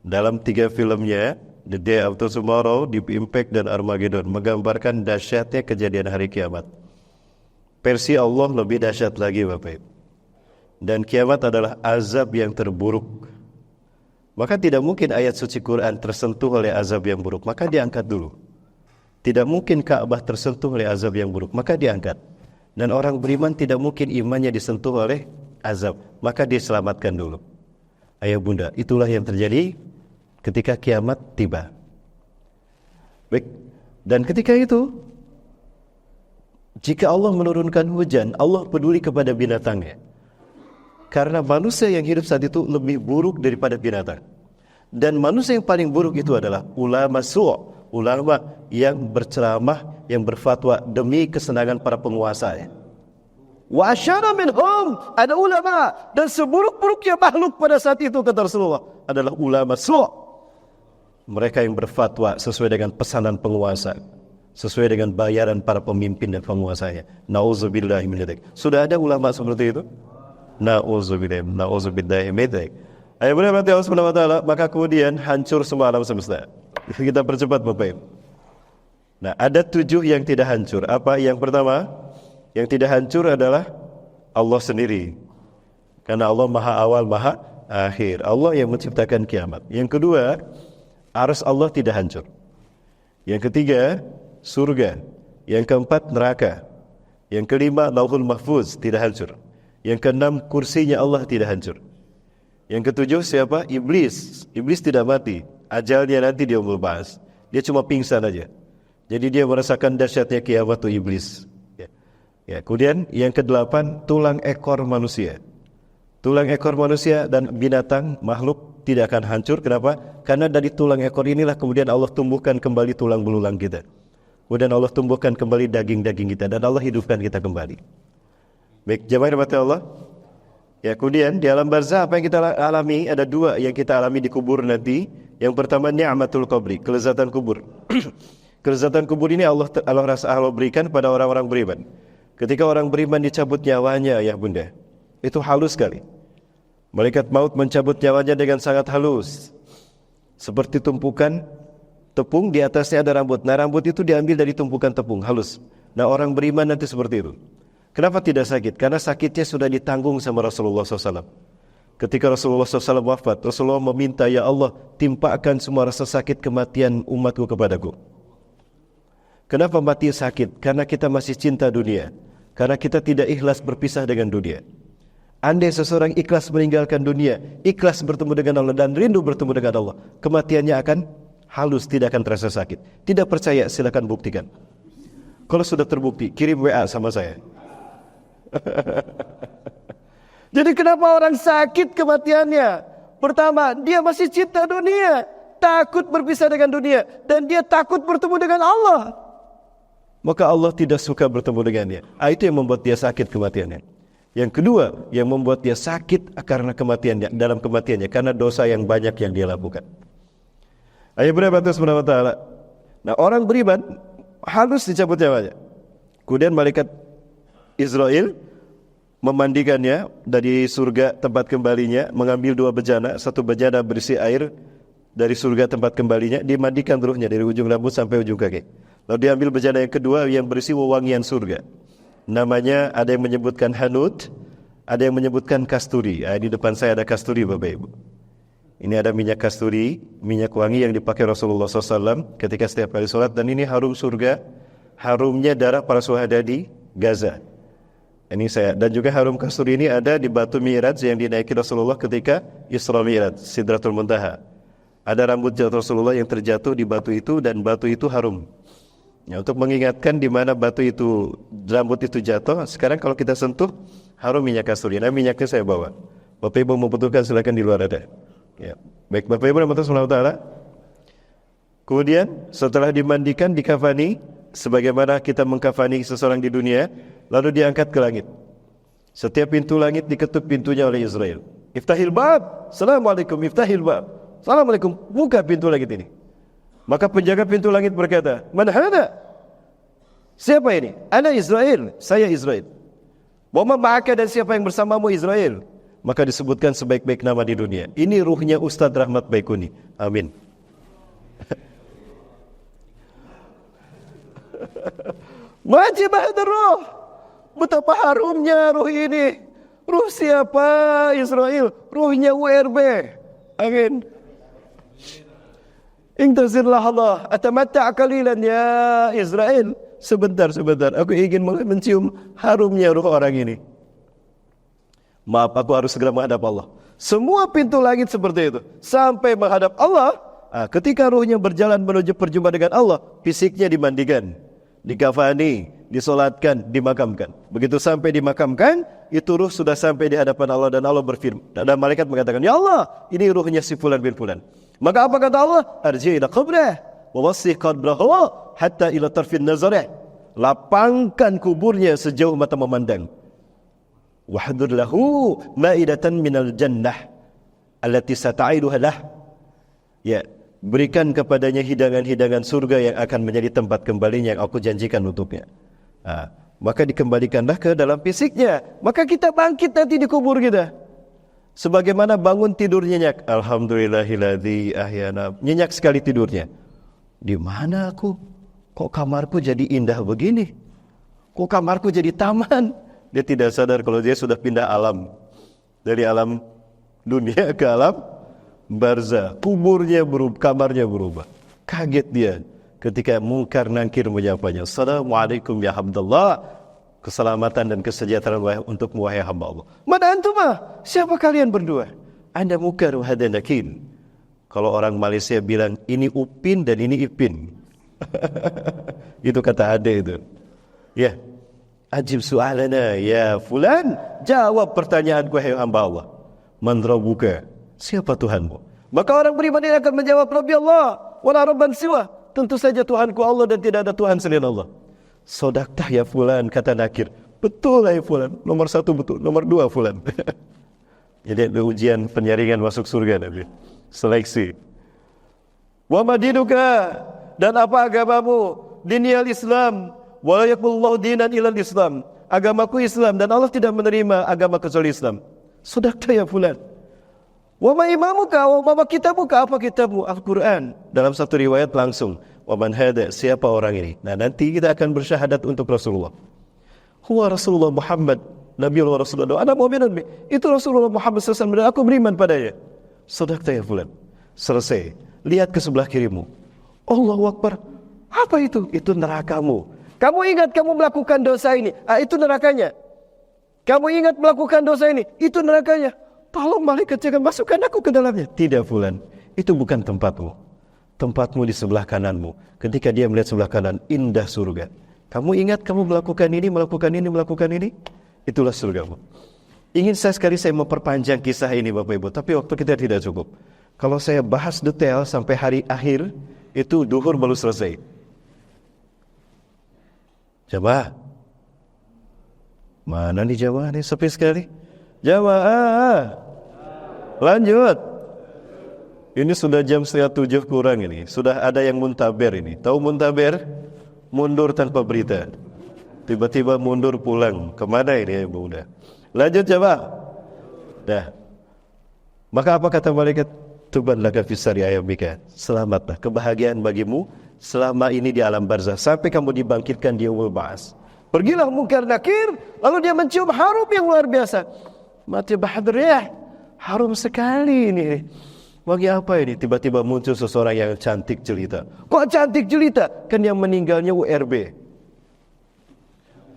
dalam 3 filmnya, The Day After Tomorrow, Deep Impact, dan Armageddon, menggambarkan dahsyatnya kejadian hari kiamat. Versi Allah lebih dahsyat lagi, Bapak Ibu. Dan kiamat adalah azab yang terburuk. Maka tidak mungkin ayat suci Quran tersentuh oleh azab yang buruk, maka diangkat dulu. Tidak mungkin Ka'bah tersentuh oleh azab yang buruk, maka diangkat. Dan orang beriman tidak mungkin imannya disentuh oleh azab, maka diselamatkan dulu. Ayah bunda, itulah yang terjadi ketika kiamat tiba. Baik, dan ketika itu, jika Allah menurunkan hujan, Allah peduli kepada binatangnya. Karena manusia yang hidup saat itu lebih buruk daripada binatang. Dan manusia yang paling buruk itu adalah ulama su', ulama yang berceramah, yang berfatwa demi kesenangan para penguasa. Wa asyara minhum, ada ulama, dan seburuk-buruknya makhluk pada saat itu kata Rasulullah adalah ulama su'. Mereka yang berfatwa sesuai dengan pesanan penguasa, sesuai dengan bayaran para pemimpin dan penguasanya. Nauzubillahi min dzalik. Sudah ada ulama seperti itu? Nauzubillahi min dzalik. Ayat benar mati Allah Subhanahu wa taala, maka kemudian hancur semua alam semesta. Kita percepat Bapak Ibu. Nah, ada 7 yang tidak hancur. Apa? Yang pertama, yang tidak hancur adalah Allah sendiri. Karena Allah Maha Awal, Maha Akhir. Allah yang menciptakan kiamat. Yang kedua, arsy Allah tidak hancur. Yang ketiga, surga. Yang keempat, neraka. Yang kelima, Lauhul Mahfuz tidak hancur. Yang keenam, kursinya Allah tidak hancur. Yang ketujuh siapa? Iblis. Iblis tidak mati. Ajalnya nanti dia membahas. Dia cuma pingsan aja. Jadi dia merasakan dahsyatnya kiamat itu iblis. Ya. Kemudian yang kedelapan, tulang ekor manusia. Tulang ekor manusia dan binatang, makhluk tidak akan hancur. Kenapa? Karena dari tulang ekor inilah kemudian Allah tumbuhkan kembali tulang belulang kita. Kemudian Allah tumbuhkan kembali daging-daging kita. Dan Allah hidupkan kita kembali. Baik, jemaah rahmati Allah. Ya, kemudian di alam barzah apa yang kita alami? Ada 2 yang kita alami di kubur nanti. Yang pertama, ni'matul qabri, kelezatan kubur. Kelezatan kubur ini Allah berikan pada orang-orang beriman. Ketika orang beriman dicabut nyawanya, ya bunda, itu halus sekali. Malaikat maut mencabut nyawanya dengan sangat halus, seperti tumpukan tepung, di atasnya ada rambut. Nah, rambut itu diambil dari tumpukan tepung, halus. Nah, orang beriman nanti seperti itu. Kenapa tidak sakit? Karena sakitnya sudah ditanggung sama Rasulullah SAW. Ketika Rasulullah SAW wafat, Rasulullah meminta, ya Allah, timpakan semua rasa sakit kematian umatku kepadaku. Kenapa mati sakit? Karena kita masih cinta dunia. Karena kita tidak ikhlas berpisah dengan dunia. Andai seseorang ikhlas meninggalkan dunia, ikhlas bertemu dengan Allah dan rindu bertemu dengan Allah, kematiannya akan halus, tidak akan terasa sakit. Tidak percaya, silakan buktikan. Kalau sudah terbukti, kirim WA sama saya. Jadi kenapa orang sakit kematiannya? Pertama, dia masih cinta dunia, takut berpisah dengan dunia, dan dia takut bertemu dengan Allah. Maka Allah tidak suka bertemu dengannya. Itu yang membuat dia sakit kematiannya. Yang kedua, yang membuat dia sakit karena kematiannya, dalam kematiannya, karena dosa yang banyak yang dia lakukan. Ayat berapa Subhanahu wa taala. Nah, orang beriman harus dicabut nyawanya. Kemudian malaikat Israel memandikannya dari surga tempat kembalinya, mengambil 2 bejana, 1 bejana berisi air dari surga tempat kembalinya, dimandikan ruhnya dari ujung rambut sampai ujung kaki. Lalu diambil bejana yang kedua yang berisi wewangian surga. Namanya ada yang menyebutkan hanut, Ada yang menyebutkan kasturi. Di depan saya ada kasturi, Bapak Ibu. Ini ada minyak kasturi, minyak wangi yang dipakai Rasulullah SAW ketika setiap kali sholat. Dan ini harum surga, harumnya darah para syuhada di Gaza. Ini saya. Dan juga harum kasturi ini ada di batu Mi'raj yang dinaiki Rasulullah ketika Isra Mi'raj, Sidratul Muntaha. Ada rambut Rasulullah yang terjatuh di batu itu dan batu itu harum. Ya, untuk mengingatkan di mana batu itu, rambut itu jatuh. Sekarang kalau kita sentuh, harum minyak kasturi. Nah, minyaknya saya bawa. Bapak Ibu membutuhkan silakan di luar ada. Ya. Baik, Bapak Ibu rahmatullahi taala. Kemudian setelah dimandikan, dikafani, sebagaimana kita mengkafani seseorang di dunia, lalu diangkat ke langit. Setiap pintu langit diketuk pintunya oleh Israel. Iftahil bab. Assalamualaikum. Iftahil bab. Assalamualaikum. Buka pintu langit ini. Maka penjaga pintu langit berkata, "Man hada?" Siapa ini? Ana Israel. Saya Israel. Wa ma ma'aka, dan siapa yang bersamamu Israel? Maka disebutkan sebaik-baik nama di dunia. Ini ruhnya Ustadz Rahmat Baikuni. Amin. Majib hadar ruh. Betapa harumnya ruh ini. Ruh siapa? Israel. Ruhnya URB. Amin. Intazirlah Allah. Atamatta' qalilan ya Israel. Sebentar. Aku ingin mencium harumnya ruh orang ini. Maaf, aku harus segera menghadap Allah. Semua pintu langit seperti itu. Sampai menghadap Allah. Ketika ruhnya berjalan menuju perjumpaan dengan Allah, fisiknya dimandikan, dikafani, disolatkan, dimakamkan. Begitu sampai dimakamkan, itu ruh sudah sampai di hadapan Allah. Dan Allah berfirman, dan malaikat mengatakan, "Ya Allah, ini ruhnya si fulan bin fulan." Maka apa kata Allah? "Arji ila qabrah wa wassi qabrahu hatta ila tarfin nazarah." Lapangkan kuburnya sejauh mata memandang. Wahdur lahu ma'idatan minal jannah allati sata'iduha lah. Ya, berikan kepadanya hidangan-hidangan surga yang akan menjadi tempat kembalinya yang aku janjikan untuknya. Maka dikembalikanlah ke dalam fisiknya. Maka kita bangkit nanti di kubur kita. Sebagaimana bangun tidur nyenyak. Alhamdulillahilladzi ahyana. Nyenyak sekali tidurnya. Di mana aku? Kok kamarku jadi indah begini? Kok kamarku jadi taman? Dia tidak sadar kalau dia sudah pindah alam. Dari alam dunia ke alam barzah. Kuburnya berubah, kamarnya berubah. Kaget dia ketika mungkar nangkir menyapanya. Assalamualaikum ya Abdullah. Keselamatan dan kesejahteraan untuk wahai hamba Allah. Mana antumah? Siapa kalian berdua? Anda mungkar wa hada nakir. Kalau orang Malaysia bilang ini Upin dan ini Ipin. Itu kata Ade itu. Ya. Ajib soalana ya fulan. Jawab pertanyaanku wahai hamba Allah. Man rabbuka? Siapa Tuhanmu? Maka orang beriman ini akan menjawab, Rabbi Allah wala rabban siwa. Tentu saja Tuhanku Allah dan tidak ada Tuhan selain Allah. Sodaktah ya fulan, kata nakir. Betul lah ya fulan. Nomor 1 betul, nomor 2 fulan. Jadi ada ujian penyaringan masuk surga Nabi. Seleksi. Wa madinuka, dan apa agamamu? Diniyal Islam. Wa yaqulullahu dinan ilal Islam. Agamaku Islam dan Allah tidak menerima agama kecuali Islam. Sodaktah ya fulan. Wa ma imamuka, wa ma kitabuka, apa kitabmu? Al-Quran. Dalam satu riwayat langsung. Wa man hada, siapa orang ini? Nah, nanti kita akan bersyahadat untuk Rasulullah. Huwa Rasulullah Muhammad, Nabiullah Rasulullah. Ana mu'minun bi. Itu Rasulullah Muhammad SAW dan aku beriman padanya. Sadaqta ya fulan. Selesai. Lihat ke sebelah kirimu. Allahu Akbar. Apa itu? Itu nerakamu. Kamu ingat kamu melakukan dosa ini? Itu nerakanya. Kamu ingat melakukan dosa ini? Itu nerakanya. Tolong malaikat jangan masukkan aku ke dalamnya. Tidak fulan. Itu bukan tempatmu. Tempatmu di sebelah kananmu. Ketika dia melihat sebelah kanan, indah surga. Kamu ingat kamu melakukan ini? Itulah surgamu. Ingin sekali saya memperpanjang kisah ini Bapak Ibu, tapi waktu kita tidak cukup. Kalau saya bahas detail sampai hari akhir, itu duhur baru selesai. Jamaah. Mana nih jamaah nih, sepi sekali. Jamaah. Lanjut. Ini sudah jam 6:30 kurang ini. Sudah ada yang muntaber ini. Tahu muntaber? Mundur tanpa berita. Tiba-tiba mundur pulang. Kemana ini ya udah. Lanjut coba. Dah. Maka apa kata malaikat? Tuban laka fisari ayyamika. Selamatlah, kebahagiaan bagimu selama ini di alam barzah sampai kamu dibangkitkan di yaumul ba'ats. Pergilah Munkar Nakir, lalu dia mencium harum yang luar biasa. mati bahdriyah. Harum sekali ini. Wangi apa ini? Tiba-tiba muncul seseorang yang cantik jelita. Kok cantik jelita? Kan yang meninggalnya URB.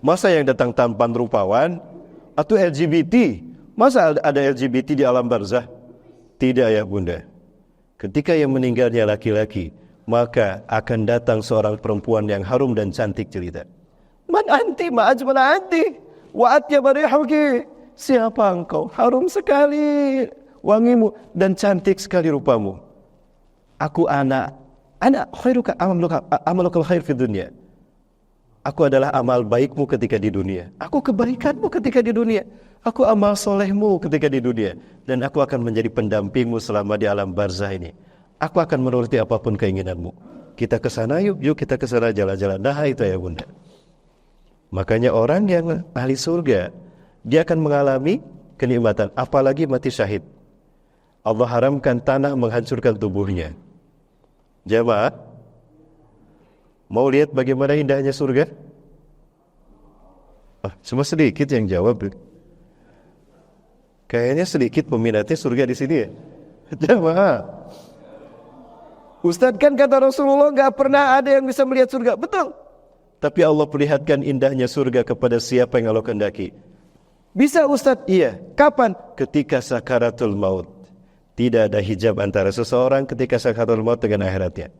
Masa yang datang tampan rupawan? Atau LGBT? Masa ada LGBT di alam barzah? Tidak ya bunda. Ketika yang meninggalnya laki-laki, maka akan datang seorang perempuan yang harum dan cantik jelita. Man anti ma ajmala anti wa atyaba rihuki. Siapa engkau? Harum sekali wangimu dan cantik sekali rupamu. Aku ana khairuka amalukal khair fid dunya. Aku adalah amal baikmu ketika di dunia. Aku kebaikanmu ketika di dunia. Aku amal solehmu ketika di dunia. Dan aku akan menjadi pendampingmu selama di alam barzah ini. Aku akan menuruti apapun keinginanmu. Kita ke sana yuk kita ke sana jalan-jalan. Nah itu ya bunda. Makanya orang yang ahli surga, dia akan mengalami kenikmatan. Apalagi mati syahid. Allah haramkan tanah menghancurkan tubuhnya. Jamaah, mau lihat bagaimana indahnya surga? Cuma sedikit yang jawab. Kayaknya sedikit peminatnya surga di sini ya. Jamaah, Ustadz kan kata Rasulullah gak pernah ada yang bisa melihat surga. Betul. Tapi Allah perlihatkan indahnya surga kepada siapa yang Allah kehendaki. Bisa Ustadz? Iya. Kapan? Ketika sakaratul maut. Tidak ada hijab antara seseorang ketika sakaratul maut dengan akhiratnya.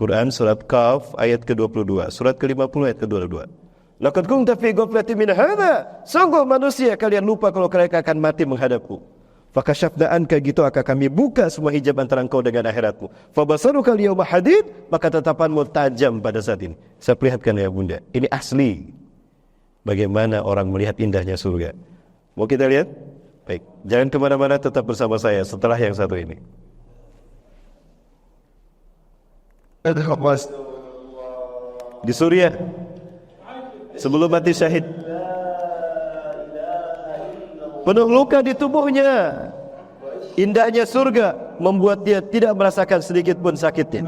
Quran surat Qaf ayat ke-22, surat ke-50 ayat ke-22. Laqad kunta fi ghaflatin min hadza. Sungguh manusia kalian lupa kalau kalian akan mati menghadapku. Fakashafna anka, gitu akan kami buka semua hijab antara engkau dengan akhiratmu. Fabasaruka al-yawma hadid, maka tatapanmu tajam pada saat ini. Saya perlihatkan ya bunda, ini asli. Bagaimana orang melihat indahnya surga. Mau kita lihat? Baik, jangan kemana-mana, tetap bersama saya setelah yang satu ini. Di Suriah, sebelum mati syahid, penuh luka di tubuhnya. Indahnya surga membuat dia tidak merasakan sedikit pun sakitnya.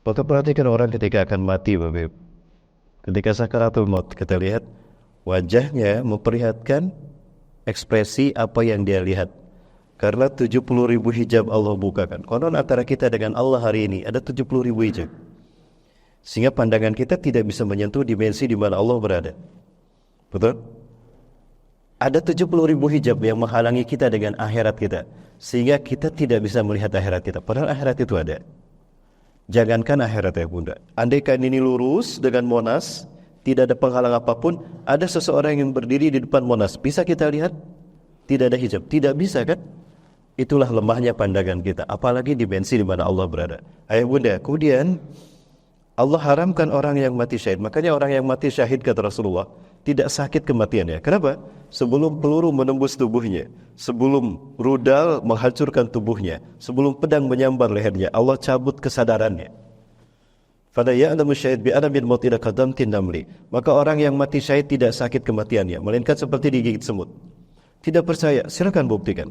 Maka perhatikan orang ketika akan mati, Bapak. Ketika sakaratul maut, kita lihat wajahnya memperlihatkan ekspresi apa yang dia lihat. Karena 70.000 hijab Allah bukakan. Konon antara kita dengan Allah hari ini ada 70.000 hijab. Sehingga pandangan kita tidak bisa menyentuh dimensi di mana Allah berada. Betul? Ada 70.000 hijab yang menghalangi kita dengan akhirat kita. Sehingga kita tidak bisa melihat akhirat kita. Padahal akhirat itu ada. Jangankan akhirat ya bunda. Andaikan ini lurus dengan Monas, tidak ada penghalang apapun, ada seseorang yang berdiri di depan Monas, bisa kita lihat? Tidak ada hijab. Tidak bisa kan? Itulah lemahnya pandangan kita. Apalagi dimensi di mana Allah berada. Ayah bunda, kemudian Allah haramkan orang yang mati syahid. Makanya orang yang mati syahid, kata Rasulullah, tidak sakit kematiannya. Kenapa? Sebelum peluru menembus tubuhnya, sebelum rudal menghancurkan tubuhnya, sebelum pedang menyambar lehernya, Allah cabut kesadarannya. Fala ya'lamu syahid bi anna min maut ila qadamtin namli. Maka orang yang mati syahid tidak sakit kematiannya, melainkan seperti digigit semut. Tidak percaya? Silakan buktikan.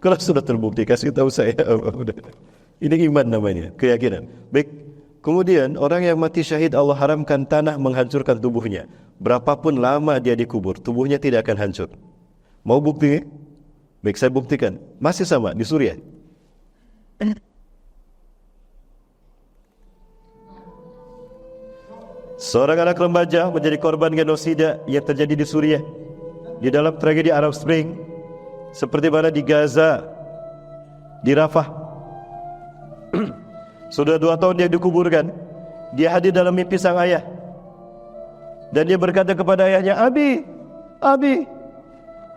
Kalau sudah terbukti, kasih tahu saya. Ini iman namanya, keyakinan. Baik. Kemudian orang yang mati syahid Allah haramkan tanah menghancurkan tubuhnya. Berapapun lama dia dikubur, tubuhnya tidak akan hancur. Mau bukti? Baik, saya buktikan. Masih sama di Suriah. Seorang anak remaja menjadi korban genosida yang terjadi di Suriah di dalam tragedi Arab Spring, seperti mana di Gaza, di Rafah. Sudah 2 tahun dia dikuburkan. Dia hadir dalam mimpi sang ayah. Dan dia berkata kepada ayahnya, Abi,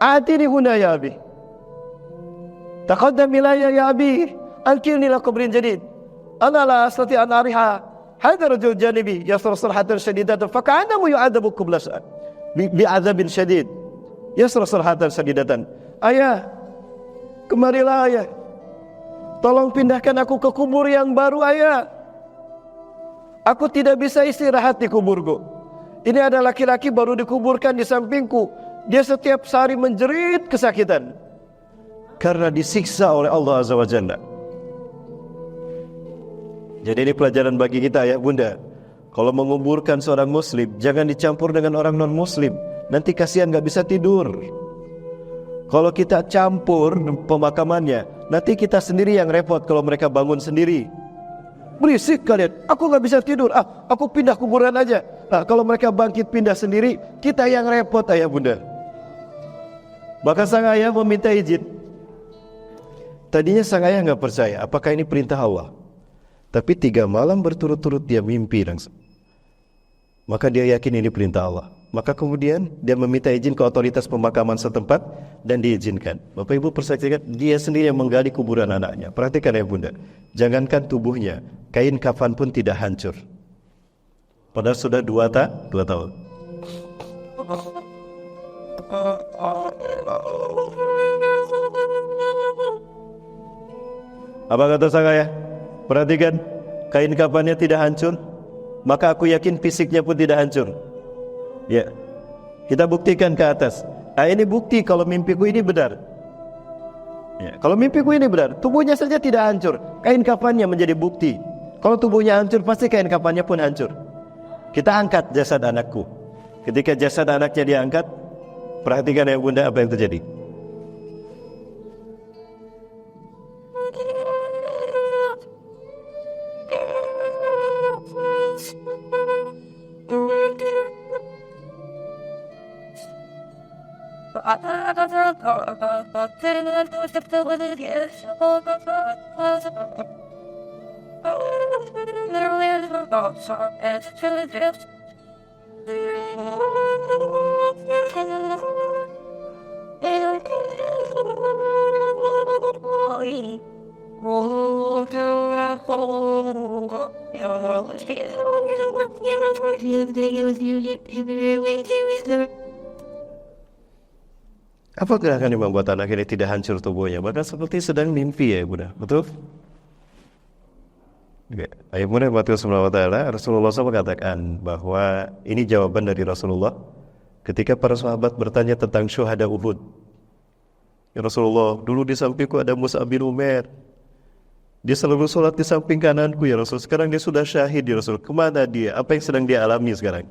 Atini huna ya abi. Taqaddam ilayya ya abi. Ankilni ila qabrin jadid. Ana la astati an ariha. Hadha rajul janibi yasra sarhatan shadidatan faka'annahu yu'adabu qabla sa'at. Bi'adzabin syadid. Yasra sarhatan shadidatan. Ayah, kemarilah ayah. Tolong pindahkan aku ke kubur yang baru ayah. Aku tidak bisa istirahat di kuburku. Ini ada laki-laki baru dikuburkan di sampingku. Dia setiap hari menjerit kesakitan karena disiksa oleh Allah Azza wa Jalla. Jadi ini pelajaran bagi kita ya bunda. Kalau menguburkan seorang muslim, jangan dicampur dengan orang non muslim. Nanti kasihan gak bisa tidur. Kalau kita campur pemakamannya, nanti kita sendiri yang repot kalau mereka bangun sendiri. Berisik kalian, aku gak bisa tidur. Aku pindah kuburan aja. Nah, kalau mereka bangkit pindah sendiri, kita yang repot ayah bunda. Bahkan sang ayah meminta izin. Tadinya sang ayah gak percaya apakah ini perintah Allah. Tapi 3 malam berturut-turut dia mimpi langsung. Maka dia yakin ini perintah Allah. Maka kemudian dia meminta izin ke otoritas pemakaman setempat dan diizinkan. Bapak Ibu persaksikan, dia sendiri yang menggali kuburan anaknya. Perhatikan ya bunda, jangankan tubuhnya, kain kafan pun tidak hancur. Padahal sudah 2 tahun. Apa kata sang ayah? Perhatikan, kain kafannya tidak hancur, maka aku yakin fisiknya pun tidak hancur. Ya, kita buktikan ke atas. Ini bukti kalau mimpiku ini benar. Ya, kalau mimpiku ini benar, tubuhnya saja tidak hancur, kain kafannya menjadi bukti. Kalau tubuhnya hancur, pasti kain kafannya pun hancur. Kita angkat jasad anakku. Ketika jasad anaknya diangkat, perhatikan ya bunda apa yang terjadi. Apa gerakan yang membuat anak ini tidak hancur tubuhnya? Bahkan seperti sedang mimpi ya bunda, betul? Ayat bunda Subhanahu wa ta'ala, Rasulullah SAW mengatakan bahwa ini jawaban dari Rasulullah ketika para sahabat bertanya tentang syuhada Uhud. Ya Rasulullah, dulu di sampingku ada Mus'ab bin Umair. Dia selalu sholat di samping kananku ya Rasul. Sekarang dia sudah syahid ya Rasul. Kemana dia? Apa yang sedang dia alami sekarang?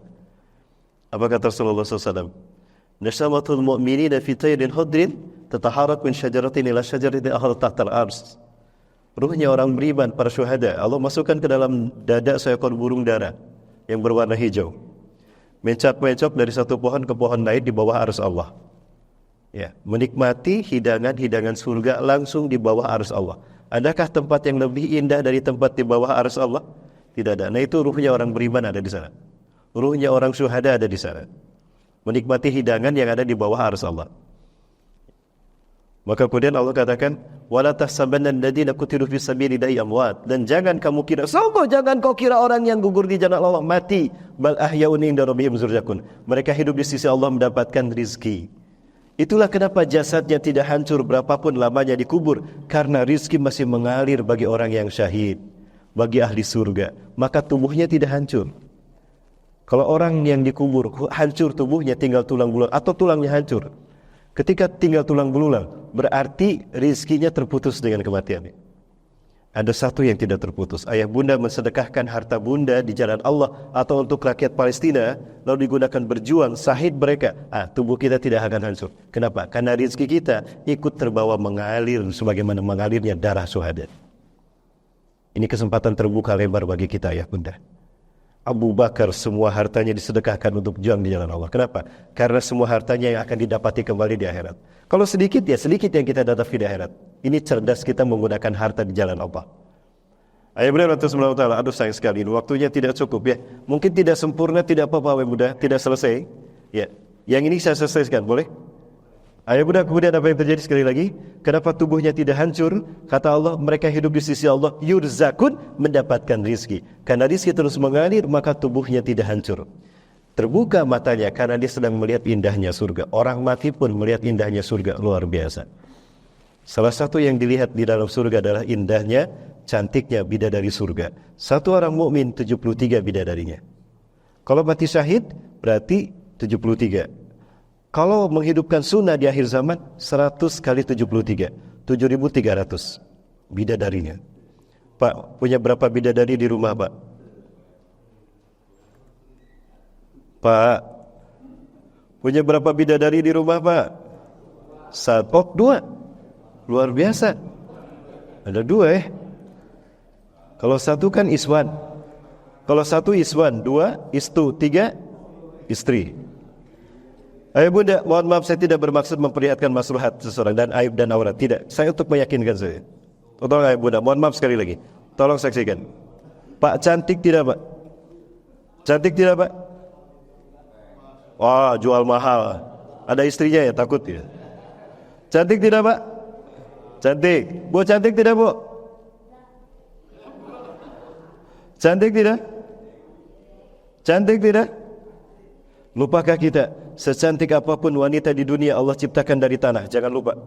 Apa kata Rasulullah SAW? Nashamatul mu'minina fi tayrin khudrin tataharak min syajaratin ila syajaratin akhar tahtal ars. Ruhnya orang beriman, para syuhada, Allah masukkan ke dalam dada seekor burung dara yang berwarna hijau. Mencap-mencap dari satu pohon ke pohon lain di bawah arus Allah. Ya, menikmati hidangan-hidangan surga langsung di bawah arus Allah. Adakah tempat yang lebih indah dari tempat di bawah arus Allah? Tidak ada. Nah itu ruhnya orang beriman ada di sana. Ruhnya orang syuhada ada di sana. Menikmati hidangan yang ada di bawah arus Allah. Maka kemudian Allah katakan, wala tahsabanna alladziina qutilu fi sabilillahi amwat. Dan jangan kamu kira, sungguh jangan kau kira orang yang gugur di jalan Allah mati. Bal ahyaun inda rabbihim yurzaqun. Mereka hidup di sisi Allah mendapatkan rizki. Itulah kenapa jasadnya tidak hancur berapapun lamanya dikubur, karena rizki masih mengalir bagi orang yang syahid, bagi ahli surga. Maka tubuhnya tidak hancur. Kalau orang yang dikubur hancur tubuhnya, tinggal tulang belulang atau tulangnya hancur. Ketika tinggal tulang belulang, berarti rizkinya terputus dengan kematiannya. Ada satu yang tidak terputus. Ayah bunda mensedekahkan harta bunda di jalan Allah atau untuk rakyat Palestina, lalu digunakan berjuang, syahid mereka. Tubuh kita tidak akan hancur. Kenapa? Karena rizki kita ikut terbawa mengalir sebagaimana mengalirnya darah syuhada. Ini kesempatan terbuka lebar bagi kita ayah bunda. Abu Bakar semua hartanya disedekahkan untuk berjuang di jalan Allah. Kenapa? Karena semua hartanya yang akan didapati kembali di akhirat. Kalau sedikit ya sedikit yang kita dapat di akhirat. Ini cerdas kita menggunakan harta di jalan Allah. Ayah bunda Subhanahu wa ta'ala, aduh sayang sekali waktunya tidak cukup ya. Mungkin tidak sempurna, tidak apa-apa ayah bunda, tidak selesai. Ya, yang ini saya selesaikan, boleh? Ayah bunda, kemudian apa yang terjadi sekali lagi? Kenapa tubuhnya tidak hancur? Kata Allah, mereka hidup di sisi Allah, yurzakun, mendapatkan rizki. Karena rizki terus mengalir, maka tubuhnya tidak hancur. Terbuka matanya karena dia sedang melihat indahnya surga. Orang mati pun melihat indahnya surga, luar biasa. Salah satu yang dilihat di dalam surga adalah indahnya, cantiknya bidadari surga. Satu orang mukmin 73 bidadarinya. Kalau mati syahid berarti 73. Kalau menghidupkan sunnah di akhir zaman 100 kali 73, 7.300 bidadarinya. Pak, punya berapa bidadari di rumah, Pak? Pak, punya berapa bidadari di rumah, Pak? 1, 2. Luar biasa. Ada 2 Kalau 1 kan iswan. Kalau 1 iswan, 2 istu, 3 istri. Ayah bunda, mohon maaf saya tidak bermaksud memperlihatkan maslahat seseorang dan aib dan aurat. Tidak, saya untuk meyakinkan saya. Tolong ayah bunda, mohon maaf sekali lagi. Tolong saksikan. Pak cantik tidak, Pak? Cantik tidak, Pak? Wah, jual mahal. Ada istrinya ya, takut ya. Cantik tidak, Pak? Cantik. Bu cantik tidak, Bu? Cantik tidak? Cantik tidak? Lupakah kita? Secantik apapun wanita di dunia Allah ciptakan dari tanah. Jangan lupa.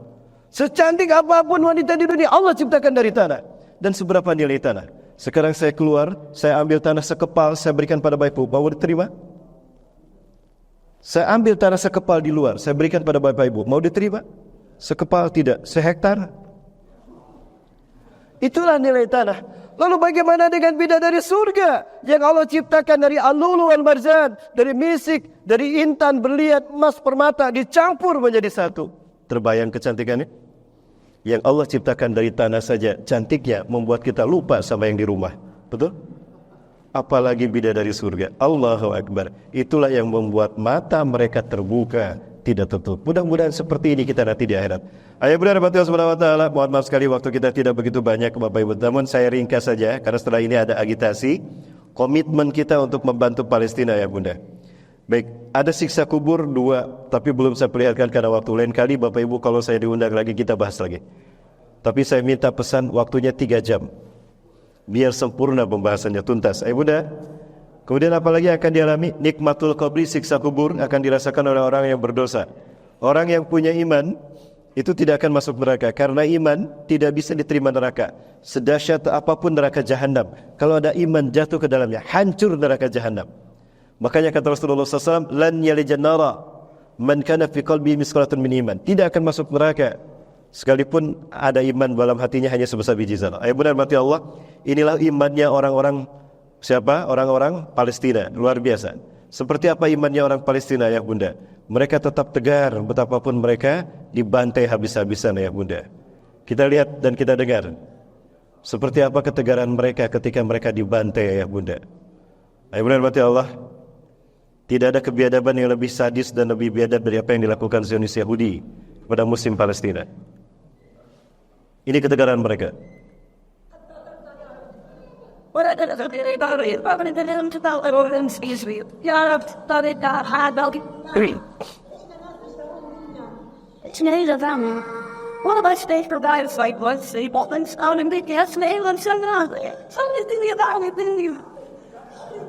Secantik apapun wanita di dunia Allah ciptakan dari tanah. Dan seberapa nilai tanah? Sekarang saya keluar, saya ambil tanah sekepal, saya berikan pada Bapak Ibu. Mau diterima? Saya ambil tanah sekepal di luar, saya berikan pada Bapak Ibu. Mau diterima? Sekepal tidak, sehektar. Itulah nilai tanah. Lalu bagaimana dengan bidadari surga yang Allah ciptakan dari al-lulu wal marzan, dari misik, dari intan, berlian, emas, permata, dicampur menjadi satu. Terbayang kecantikannya? Yang Allah ciptakan dari tanah saja, cantiknya membuat kita lupa sama yang di rumah. Betul? Apalagi bidadari surga. Allahu Akbar. Itulah yang membuat mata mereka terbuka, tidak tertutup. Mudah-mudahan seperti ini kita nanti di akhirat. Ayah bunda rahmati Allah Subhanahu wa taala, mohon maaf sekali waktu kita tidak begitu banyak Bapak Ibu. Namun saya ringkas saja karena setelah ini ada agitasi, komitmen kita untuk membantu Palestina ya bunda. Baik, ada siksa kubur 2, tapi belum saya perlihatkan karena waktu. Lain kali Bapak Ibu kalau saya diundang lagi kita bahas lagi. Tapi saya minta pesan waktunya 3 jam. Biar sempurna pembahasannya tuntas. Ayah bunda. Kemudian apalagi akan dialami? Nikmatul qabri, siksa kubur akan dirasakan oleh orang yang berdosa. Orang yang punya iman itu tidak akan masuk neraka karena iman tidak bisa diterima neraka. Sedahsyat apapun neraka jahanam, kalau ada iman jatuh ke dalamnya, hancur neraka jahanam. Makanya kata Rasulullah SAW, lan yalijan nara man kana fi qalbi misqalatun min iman. Tidak akan masuk neraka sekalipun ada iman dalam hatinya hanya sebesar biji zarah. Ayah benar mati Allah, inilah imannya orang-orang siapa? Orang-orang Palestina. Luar biasa. Seperti apa imannya orang Palestina ya bunda? Mereka tetap tegar betapapun mereka dibantai habis-habisan ya bunda. Kita lihat dan kita dengar seperti apa ketegaran mereka ketika mereka dibantai ya bunda. Ayah benar mati Allah, tidak ada kebiadaban yang lebih sadis dan lebih biadab dari apa yang dilakukan Zionis Yahudi kepada Muslim Palestina. Ini ketegaran mereka.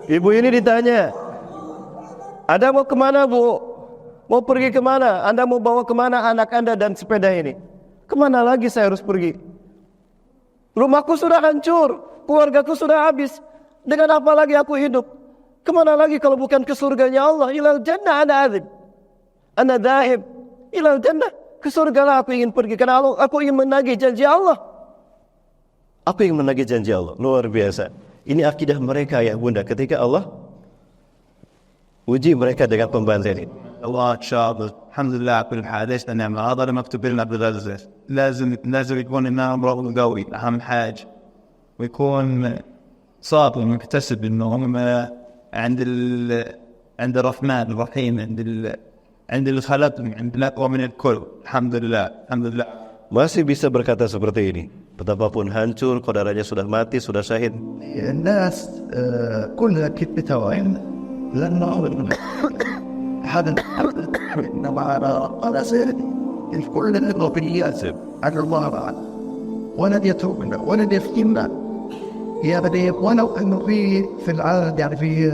Ibu ini ditanya, Anda mau kemana bu? Mau pergi kemana? Anda mau bawa kemana anak Anda dan sepeda ini? Kemana lagi saya harus pergi? Rumahku sudah hancur, keluargaku sudah habis. Dengan apa lagi aku hidup? Kemana lagi kalau bukan ke surganya Allah? Ilal jannah ana azib, ana dhahib ilal jannah. Ke surgalah aku ingin pergi karena aku ingin menagih janji Allah. Aku ingin menagih janji Allah. Luar biasa. Ini akidah mereka ya bunda ketika Allah uji mereka dengan pembantaian ini. الله ان شاء الله الحمد لله على كل حال. ليش نعمة هذا مكتوب لنا بغزة. لازم يكون لنا امر قوي اهم حاجه، ويكون صابر مكتسب انه عند الرحمن الرحيم، عند اللي خلقهم، عند الاقوى من الكل. الحمد لله الحمد لله. Masih bisa berkata seperti ini. Betapapun hancur, saudaranya sudah mati, sudah syahid. الناس كلها كتب توعين لأنه هذا معنا قال سيدي الكل النظريات على الله أعلم ولن يتوبنا ولن يفتنا يعني ولو انه في العالم يعني في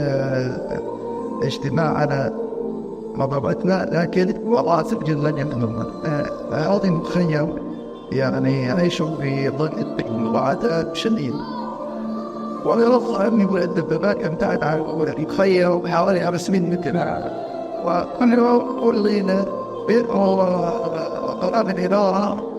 اجتماع على مضبطنا لكن الله سجل لن يمنعنا هذه مخيم يعني يعيشوا في ضغط وعذاب شديد ويرضى اني ولد الباباك امتعد على مخيم حوالي 500 متر وكل لنا بيقروا قرار الاداره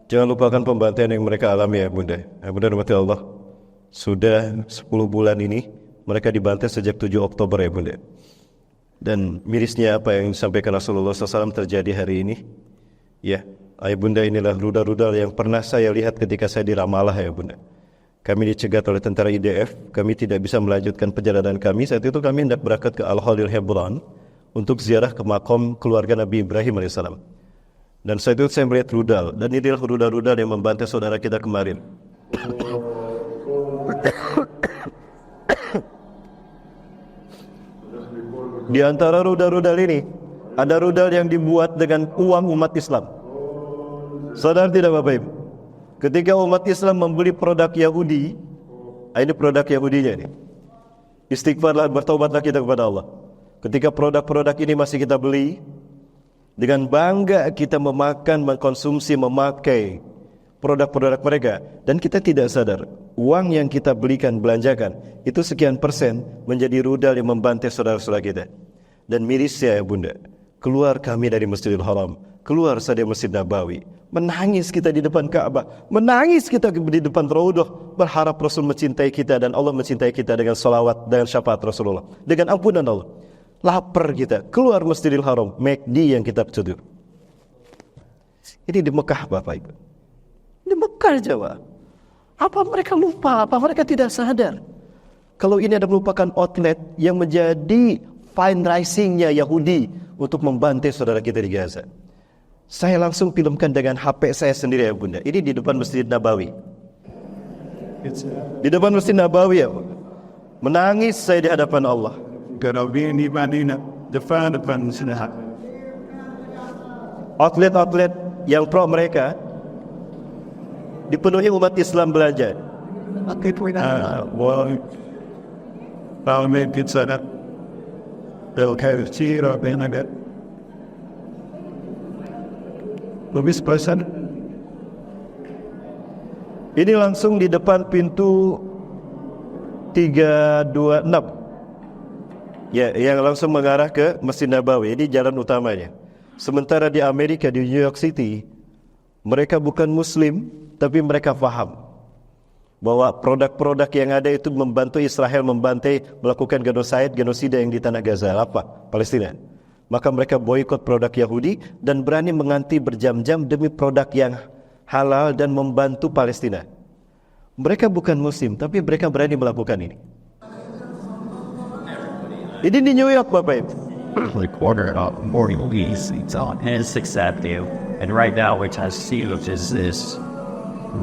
Jangan lupakan pembantaian yang mereka alami ya Bunda. Ya Bunda rahmati Allah. Sudah 10 bulan ini mereka dibantai sejak 7 Oktober ya Bunda. Dan mirisnya apa yang disampaikan Rasulullah SAW terjadi hari ini. Ya, ayah Bunda, inilah rudal-rudal yang pernah saya lihat ketika saya di Ramallah ya Bunda. Kami dicegat oleh tentara IDF, kami tidak bisa melanjutkan perjalanan kami. Saat itu kami hendak berangkat ke Al-Khalil Hebron untuk ziarah ke makam keluarga Nabi Ibrahim AS. Dan saat itu saya melihat rudal, dan inilah rudal-rudal yang membantai saudara kita kemarin. Di antara rudal-rudal ini, ada rudal yang dibuat dengan uang umat Islam. Sadar tidak Bapak Ibu? Ketika umat Islam membeli produk Yahudi, ini produk Yahudinya ini. Istighfarlah, bertaubatlah kita kepada Allah. Ketika produk-produk ini masih kita beli, dengan bangga kita memakan, mengkonsumsi, memakai produk-produk mereka, dan kita tidak sadar uang yang kita belikan, belanjakan itu sekian persen menjadi rudal yang membantai saudara-saudara kita. Dan mirisnya ya Bunda, keluar kami dari Masjidil Haram, keluar dari Masjid Nabawi, menangis kita di depan Ka'bah, menangis kita di depan Raudhah, berharap Rasul mencintai kita dan Allah mencintai kita dengan salawat dan syafaat Rasulullah, dengan ampunan Allah. Lapar kita, keluar Masjidil Haram, McD yang kita tuju. Ini di Mekah Bapak Ibu. Di Mekah Jawa. Apa mereka lupa? Apa mereka tidak sadar? Kalau ini ada merupakan outlet yang menjadi fundraisingnya Yahudi untuk membantai saudara kita di Gaza. Saya langsung filmkan dengan HP saya sendiri ya Bunda. Ini di depan Masjid Nabawi. Di depan Masjid Nabawi ya Bunda. Menangis saya di hadapan Allah. Outlet-outlet yang pro mereka dipenuhi umat Islam belanja. Ini langsung di depan pintu 326. Ya, yang langsung mengarah ke Masjid Nabawi. Ini jalan utamanya. Sementara di Amerika, di New York City, mereka bukan Muslim, tapi mereka faham bahwa produk-produk yang ada itu membantu Israel membantai, melakukan genosida yang di tanah Gaza, Palestina. Maka mereka boikot produk Yahudi dan berani mengantri berjam-jam demi produk yang halal dan membantu Palestina. Mereka bukan Muslim, tapi mereka berani melakukan ini. Ini di New York Bapak Ibu. Like order up more movies and it's accepted. And right now which has seen which is this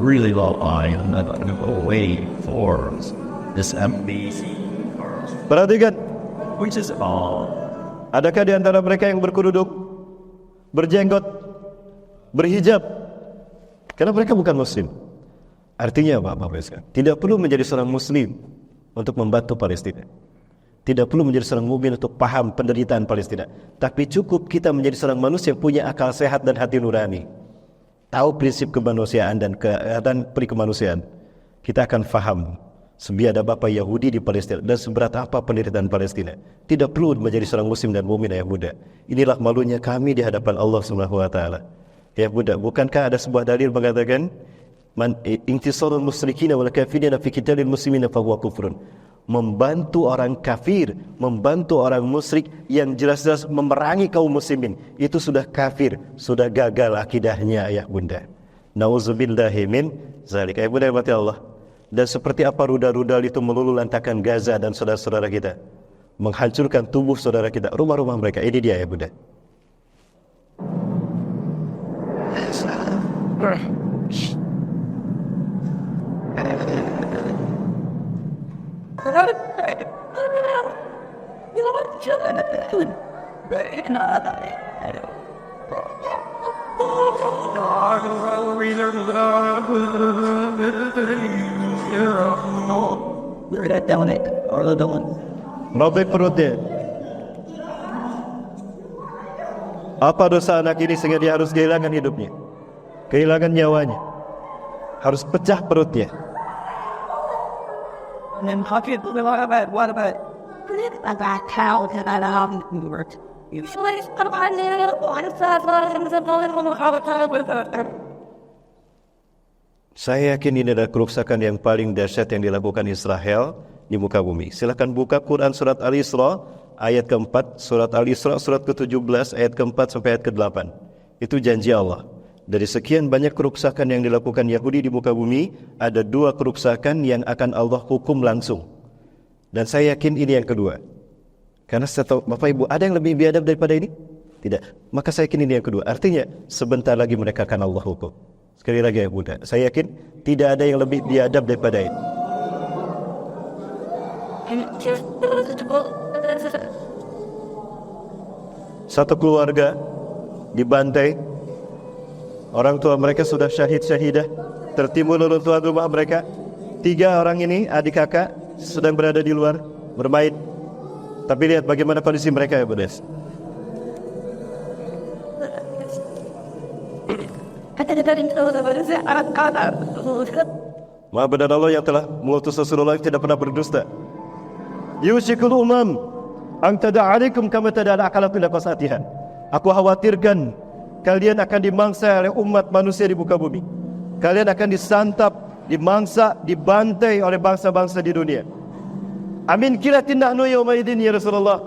really low line and I'm gonna go away for this MBC Perhatikan, which is all adakah di antara mereka yang berkerudung, berjenggot, berhijab? Karena mereka bukan Muslim. Artinya Bapak Ibu, tidak perlu menjadi seorang Muslim untuk membantu Palestina. Tidak perlu menjadi seorang mukmin untuk paham penderitaan Palestina. Tapi cukup kita menjadi seorang manusia yang punya akal sehat dan hati nurani. Tahu prinsip kemanusiaan dan perikemanusiaan. Kita akan faham sebiadab apa Yahudi di Palestina dan seberat apa penderitaan Palestina. Tidak perlu menjadi seorang muslim dan mukmin ya Bunda. Inilah malunya kami di hadapan Allah Subhanahu wa taala. Ya Bunda, bukankah ada sebuah dalil mengatakan man intisarul musyrikina wal kafirina fi qitalil muslimina fa huwa kufrun. Membantu orang kafir, membantu orang musyrik yang jelas-jelas memerangi kaum muslimin, itu sudah kafir, sudah gagal akidahnya ya Bunda. Nauzubillahi min zalik. Ya Bunda, mati Allah. Dan seperti apa rudal-rudal itu meluluh lantakan Gaza dan saudara-saudara kita, menghancurkan tubuh saudara kita, rumah-rumah mereka. Ini dia ya Bunda. Robek perutnya. Apa dosa anak ini sehingga dia harus kehilangan hidupnya, kehilangan nyawanya, harus pecah perutnya? Saya yakin ini adalah kerusakan yang paling dahsyat yang dilakukan Israel di muka bumi. Silakan buka Quran surat Al-Isra ayat keempat, surat Al-Isra surat ke-17 ayat keempat sampai ayat ke-8. Itu janji Allah. Dari sekian banyak kerusakan yang dilakukan Yahudi di muka bumi, ada 2 kerusakan yang akan Allah hukum langsung. Dan saya yakin ini yang kedua. Karena setahu Bapak Ibu, ada yang lebih biadab daripada ini? Tidak. Maka saya yakin ini yang kedua. Artinya sebentar lagi mereka akan Allah hukum. Sekali lagi ya Bunda, saya yakin tidak ada yang lebih biadab daripada ini. Satu keluarga dibantai, orang tua mereka sudah syahid-syahidah, tertimbun reruntuhan rumah mereka. 3 orang ini adik kakak sedang berada di luar bermain. Tapi lihat bagaimana kondisi mereka ya Bunda. Maha benar Allah yang telah mengutus Rasulullah yang tidak pernah berdusta. Yushikul umam ang tada'alikum kama tada'ala akalatun qasatiha. Aku khawatirkan kalian akan dimangsa oleh umat manusia di muka bumi. Kalian akan disantap, dimangsa, dibantai oleh bangsa-bangsa di dunia. Amin kilatin nahnu yawma idin ya Rasulullah.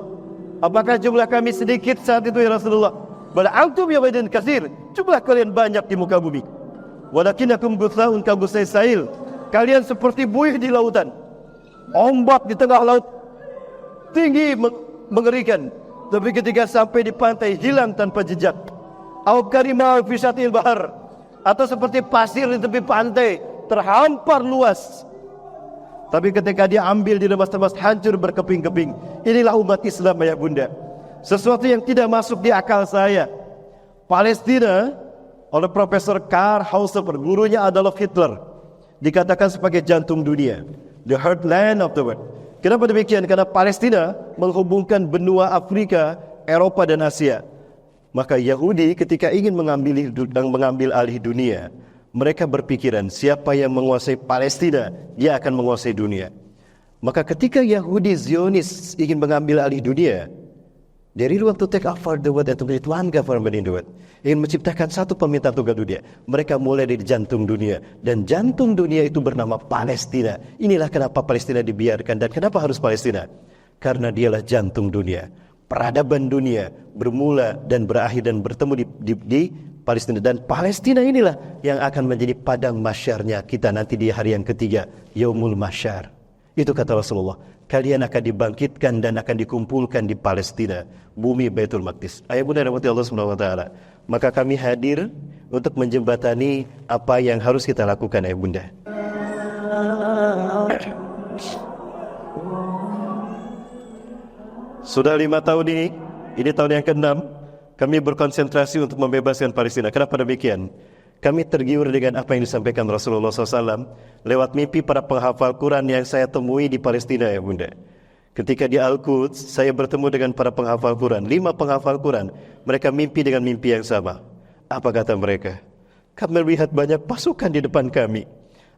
Apakah jumlah kami sedikit saat itu ya Rasulullah? Bal antum yawma idin katsir. Jumlah kalian banyak di muka bumi. Walakinakum guthlaun ka gusai sail. Kalian seperti buih di lautan. Ombak di tengah laut tinggi mengerikan, tapi ketika sampai di pantai hilang tanpa jejak. Au karima fi syatil bahar, atau seperti pasir di tepi pantai terhampar luas. Tapi ketika dia ambil di tebas-tebas hancur berkeping-keping. Inilah umat Islam ya Bunda. Sesuatu yang tidak masuk di akal saya. Palestina oleh Profesor Karl Haushofer, gurunya Adolf Hitler, dikatakan sebagai jantung dunia, the heartland of the world. Kenapa demikian? Karena Palestina menghubungkan benua Afrika, Eropa dan Asia. Maka Yahudi ketika ingin mengambil alih dunia, mereka berpikiran siapa yang menguasai Palestina, dia akan menguasai dunia. Maka ketika Yahudi Zionis ingin mengambil alih dunia, they really want to take over the world and to create one government in the world. Ingin menciptakan satu pemerintah tunggal dunia. Mereka mulai dari jantung dunia. Dan jantung dunia itu bernama Palestina. Inilah kenapa Palestina dibiarkan. Dan kenapa harus Palestina? Karena dialah jantung dunia. Peradaban dunia bermula dan berakhir dan bertemu di Palestina. Dan Palestina inilah yang akan menjadi padang masyarnya kita nanti di hari yang ketiga. Yaumul Masyar. Itu kata Rasulullah. Kalian akan dibangkitkan dan akan dikumpulkan di Palestina, bumi Baitul Maqdis. Ayah bunda rahmati Allah Subhanahu wa taala. Maka kami hadir untuk menjembatani apa yang harus kita lakukan ayah bunda. Sudah 5 tahun ini tahun yang ke-6, kami berkonsentrasi untuk membebaskan Palestina. Kenapa demikian? Kami tergiur dengan apa yang disampaikan Rasulullah SAW lewat mimpi para penghafal Quran yang saya temui di Palestina ya bunda. Ketika di Al-Quds, saya bertemu dengan para penghafal Quran, 5 penghafal Quran. Mereka mimpi dengan mimpi yang sama. Apa kata mereka? Kami melihat banyak pasukan di depan kami.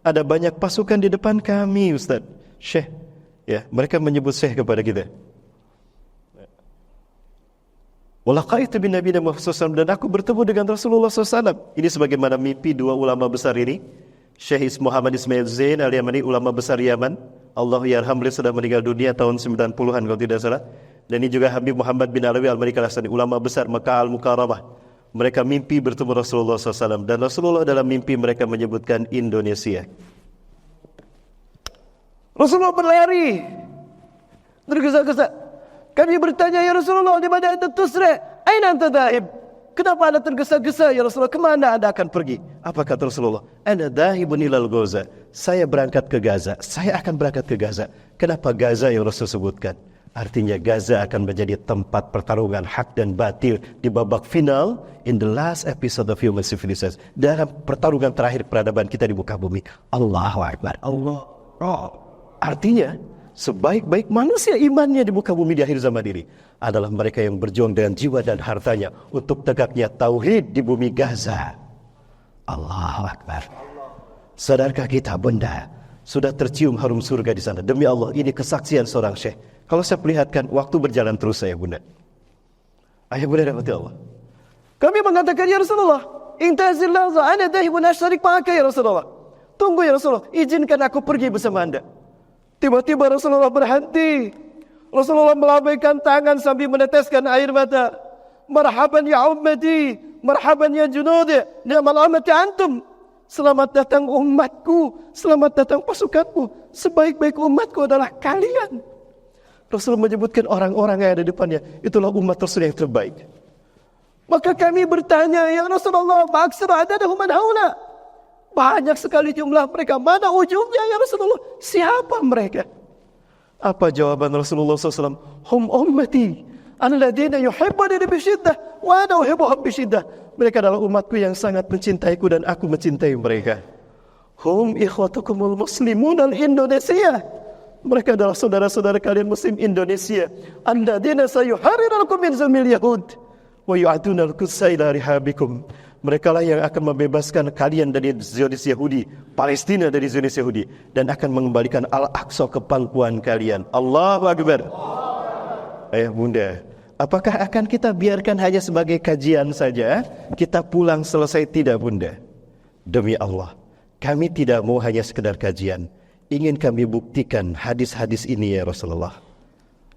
Ada banyak pasukan di depan kami Ustaz. Syekh, ya, mereka menyebut Syekh kepada kita. Walaqaitu bin Nabi Muhammad SAW, dan aku bertemu dengan Rasulullah SAW. Ini sebagaimana mimpi 2 ulama besar ini, Syekh Muhammad Ismail Zain al-Yamani, ulama besar Yaman. Allah yarham, beliau sudah meninggal dunia tahun 90-an kalau tidak salah. Dan ini juga Habib Muhammad bin Alawi al-Maliki al-Hasani, ulama besar Makkah al-Mukarramah. Mereka mimpi bertemu Rasulullah SAW. Dan Rasulullah dalam mimpi mereka menyebutkan Indonesia. Rasulullah berlari, tergesa-gesa. Kami bertanya, ya Rasulullah, di mana anda tusra? Aina anta dhahib? Kenapa anda tergesa-gesa ya Rasulullah? Kemana anda akan pergi? Apa kata Rasulullah? Ana dhahibun ilal Gaza. Saya berangkat ke Gaza. Saya akan berangkat ke Gaza. Kenapa Gaza yang Rasul sebutkan? Artinya Gaza akan menjadi tempat pertarungan hak dan batil di babak final in the last episode of human civilization. Dalam pertarungan terakhir peradaban kita di muka bumi. Allahu Akbar. Allah. Artinya sebaik-baik manusia imannya di muka bumi di akhir zaman ini adalah mereka yang berjuang dengan jiwa dan hartanya untuk tegaknya tauhid di bumi Gaza. Allahu Akbar. Sadarkah kita bunda sudah tercium harum surga di sana? Demi Allah, ini kesaksian seorang syekh. Kalau saya perlihatkan, waktu berjalan terus saya bunda. Ayah bunda rahmati Allah. Kami mengatakan, ya Rasulullah, intazil lahza, ana dahibun asyarik ma'aka ya Rasulullah. Tunggu ya Rasulullah, izinkan aku pergi bersama anda. Tiba-tiba Rasulullah berhenti. Rasulullah melambaikan tangan sambil meneteskan air mata. Marhaban ya ummati, marhaban ya junudi, ni'mal amati antum. Selamat datang umatku, selamat datang pasukanku. Sebaik-baik umatku adalah kalian. Rasul menyebutkan orang-orang yang ada di depannya, itulah umat Rasul yang terbaik. Maka kami bertanya, ya Rasulullah, maksud adadahum man haula? Banyak sekali jumlah mereka, mana ujungnya ya Rasulullah? Siapa mereka? Apa jawaban Rasulullah SAW? Hum ummati alladhina yuhibbuni bisyiddah wa ana uhibbuhum bisyiddah. Mereka adalah umatku yang sangat mencintaiku dan aku mencintai mereka. Hum ikhwatukumul muslimun al-Indonesia. Mereka adalah saudara-saudara kalian muslim Indonesia. Alladzina sayuharrirukum min zulmil yahud wa yu'aduna al-qudsa ila rihabikum. Mereka lah yang akan membebaskan kalian dari Zionis Yahudi, Palestina dari Zionis Yahudi, dan akan mengembalikan Al-Aqsa ke pangkuan kalian. Allahu Akbar. Ayah bunda, apakah akan kita biarkan hanya sebagai kajian saja? Kita pulang selesai tidak bunda? Demi Allah, kami tidak mau hanya sekedar kajian. Ingin kami buktikan hadis-hadis ini ya Rasulullah.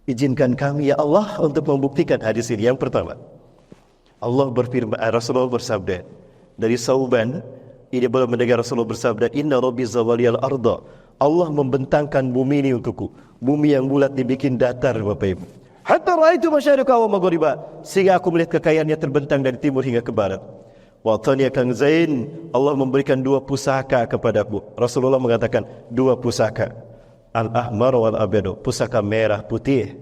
Izinkan kami ya Allah untuk membuktikan hadis ini. Yang pertama, Allah berfirman, Rasulullah bersabda dari Sauban, ini belum mendengar Rasulullah bersabda, Inna Rabbi zawaliyal arda. Allah membentangkan bumi ini untukku. Bumi yang bulat dibikin datar Bapak Ibu. Hatta ra'aitu masyariqa wa maghriba, sehingga aku melihat kekayaannya terbentang dari timur hingga ke barat. Wa taniya kang zain, Allah memberikan 2 pusaka kepadaku. Rasulullah mengatakan 2 pusaka. Al-ahmar wal abyad, pusaka merah putih.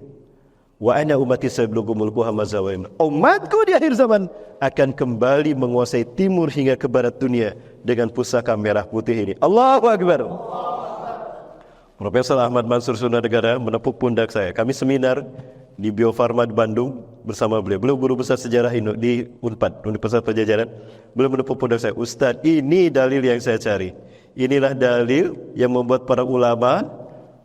Wa ana ummati sayablugumul kuhamazawain. Umatku di akhir zaman akan kembali menguasai timur hingga ke barat dunia dengan pusaka merah putih ini. Allahu Akbar. Profesor Ahmad Mansur Sunnah-Negara menepuk pundak saya. Kami seminar di Bio Farma di Bandung bersama beliau. Beliau guru besar sejarah di Unpad, Universitas Pajajaran. Beliau menepuk pundak saya. Ustaz, ini dalil yang saya cari. Inilah dalil yang membuat para ulama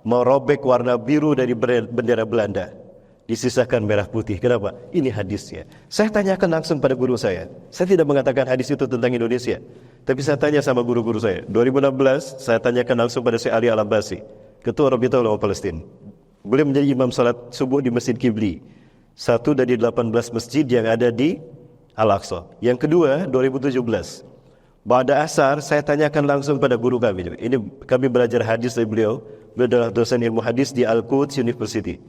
merobek warna biru dari bendera Belanda. Disisakan merah putih. Kenapa? Ini hadisnya. Saya tanyakan langsung pada guru saya. Saya tidak mengatakan hadis itu tentang Indonesia. Tapi saya tanya sama guru-guru saya. 2016 saya tanyakan langsung pada Syekh Ali Al-Abbasi, Ketua Rabitatul Ulama Palestina. Beliau menjadi imam salat subuh di Masjid Kibli, satu dari 18 masjid yang ada di Al-Aqsa. Yang kedua 2017 pada asar saya tanyakan langsung pada guru kami. Ini kami belajar hadis dari beliau. Beliau adalah dosen ilmu hadis di Al-Quds University.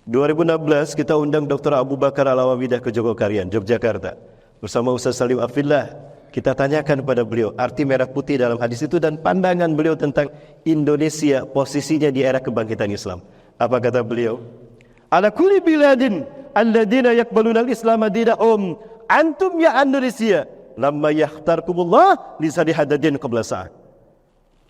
2016 kita undang Dr. Abu Bakar Al-Awawidah ke Jogokarian, Yogyakarta, bersama Ustaz Salim Afillah. Kita tanyakan pada beliau arti merah putih dalam hadis itu dan pandangan beliau tentang Indonesia, posisinya di era kebangkitan Islam. Apa kata beliau? Ala kulli biladin alladina yakbaluna al-islam dinahum antum ya Indonesia lamma yakhtarkumullah li sadihadadin qabla sa'at.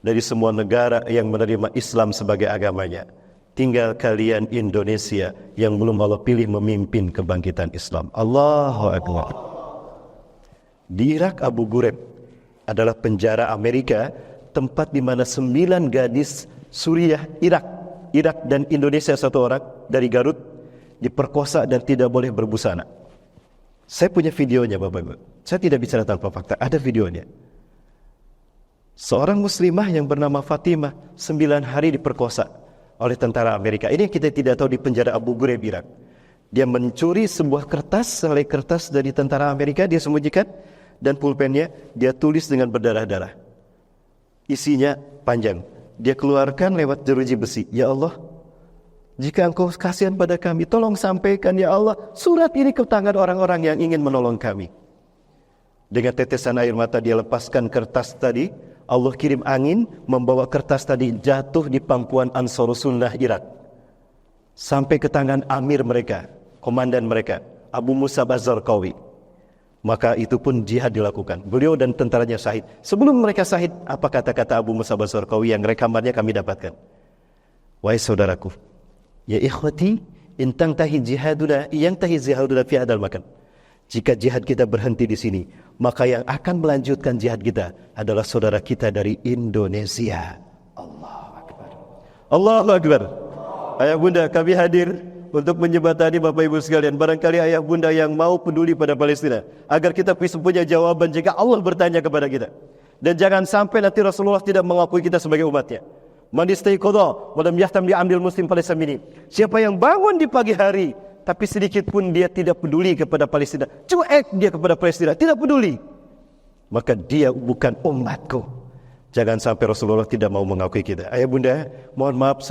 Dari semua negara yang menerima Islam sebagai agamanya, tinggal kalian Indonesia yang belum Allah pilih memimpin kebangkitan Islam. Allahu Akbar. Di Irak, Abu Ghuraib adalah penjara Amerika, tempat di mana 9 gadis Suriah, Irak dan Indonesia satu orang dari Garut diperkosa dan tidak boleh berbusana. Saya punya videonya Bapak Ibu. Saya tidak bicara tanpa fakta, ada videonya. Seorang muslimah yang bernama Fatimah 9 hari diperkosa oleh tentara Amerika. Ini kita tidak tahu di penjara Abu Ghuraib Irak. Dia mencuri sebuah kertas, selai kertas dari tentara Amerika, dia sembunyikan, dan pulpennya dia tulis dengan berdarah-darah. Isinya panjang. Dia keluarkan lewat jeruji besi. Ya Allah, jika engkau kasihan pada kami, tolong sampaikan ya Allah surat ini ke tangan orang-orang yang ingin menolong kami. Dengan tetesan air mata dia lepaskan kertas tadi. Allah kirim angin membawa kertas tadi jatuh di pangkuan Ansarus Sunnah Irak. sampai ke tangan amir mereka, komandan mereka, Abu Musab Az-Zarqawi. Maka itu pun jihad dilakukan. Beliau dan tentaranya syahid. Sebelum mereka syahid, apa kata-kata Abu Musab Az-Zarqawi yang rekamannya kami dapatkan? Wahai saudaraku, ya ikhwati, intang tahi jihaduna, yang tahi jihaduna fi hadal makan. Jika jihad kita berhenti di sini, maka yang akan melanjutkan jihad kita adalah saudara kita dari Indonesia. Allahu Akbar. Allahu Akbar. Ayah bunda, kami hadir untuk menjembatani Bapak Ibu sekalian. Barangkali ayah bunda yang mau peduli pada Palestina, agar kita bisa punya jawaban jika Allah bertanya kepada kita. Dan jangan sampai nanti Rasulullah tidak mengakui kita sebagai umatnya. Man istaiqadha wa lam yahtam li'amril muslim falaysa minni. Siapa yang bangun di pagi hari tapi sedikit pun dia tidak peduli kepada Palestina, cuek dia kepada Palestina, tidak peduli, maka dia bukan umatku. Jangan sampai Rasulullah tidak mau mengakui kita. Ayah bunda, mohon maaf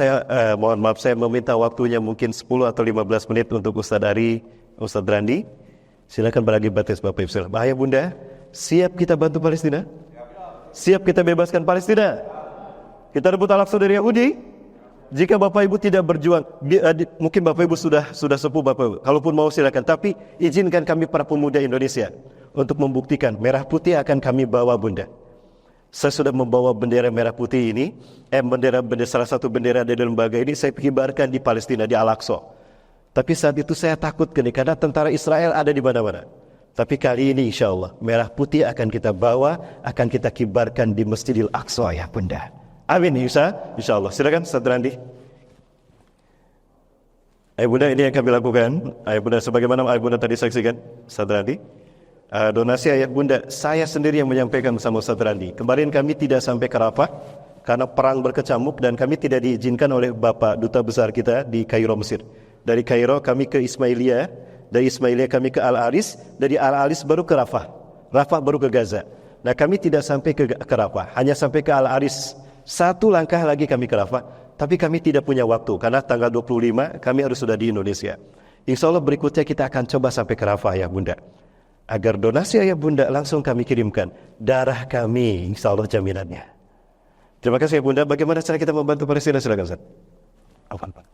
saya meminta waktunya mungkin 10 atau 15 menit untuk Ustaz Ari, Ustaz Randi. Silakan beragi batas Bapak Ibu. Ayah bunda, siap kita bantu Palestina? Siap kita bebaskan Palestina? Kita rebut Al-Aqsa dari Yahudi? Jika Bapak Ibu tidak berjuang, mungkin Bapak Ibu sudah sepuh Bapak Ibu. Kalaupun mau silakan, tapi izinkan kami para pemuda Indonesia untuk membuktikan merah putih akan kami bawa bunda. Saya sudah membawa bendera merah putih ini, bendera salah satu bendera dari lembaga ini saya kibarkan di Palestina, di Al-Aqsa. Tapi saat itu saya takut karena tentara Israel ada di mana-mana. Tapi kali ini insya Allah merah putih akan kita bawa, akan kita kibarkan di Masjidil Aqsa ya bunda. Amin insya Allah. Silakan Ustaz Randi. Ayah bunda, ini yang kami lakukan. Ayah bunda, sebagaimana ayah bunda tadi saksikan, Ustaz Randi. Donasi ayah bunda, saya sendiri yang menyampaikan bersama Ustaz Randi. Kemarin kami tidak sampai ke Rafah karena perang berkecamuk dan kami tidak diizinkan oleh Bapak Duta Besar kita di Kairo, Mesir. Dari Kairo kami ke Ismailia, dari Ismailia kami ke Al-Aris, dari Al-Aris baru ke Rafah, Rafah baru ke Gaza. Nah kami tidak sampai ke Rafah, hanya sampai ke Al-Aris. Satu langkah lagi kami ke Rafah, tapi kami tidak punya waktu karena tanggal 25 kami harus sudah di Indonesia. Insya Allah berikutnya kita akan coba sampai ke Rafah ya bunda. Agar donasi ayah bunda langsung kami kirimkan. Darah kami insya Allah jaminannya. Terima kasih ya bunda. Bagaimana cara kita membantu Palestina? Silakan Ustaz. Afwan Pak.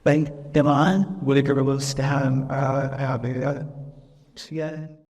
Baik, teman, boleh kita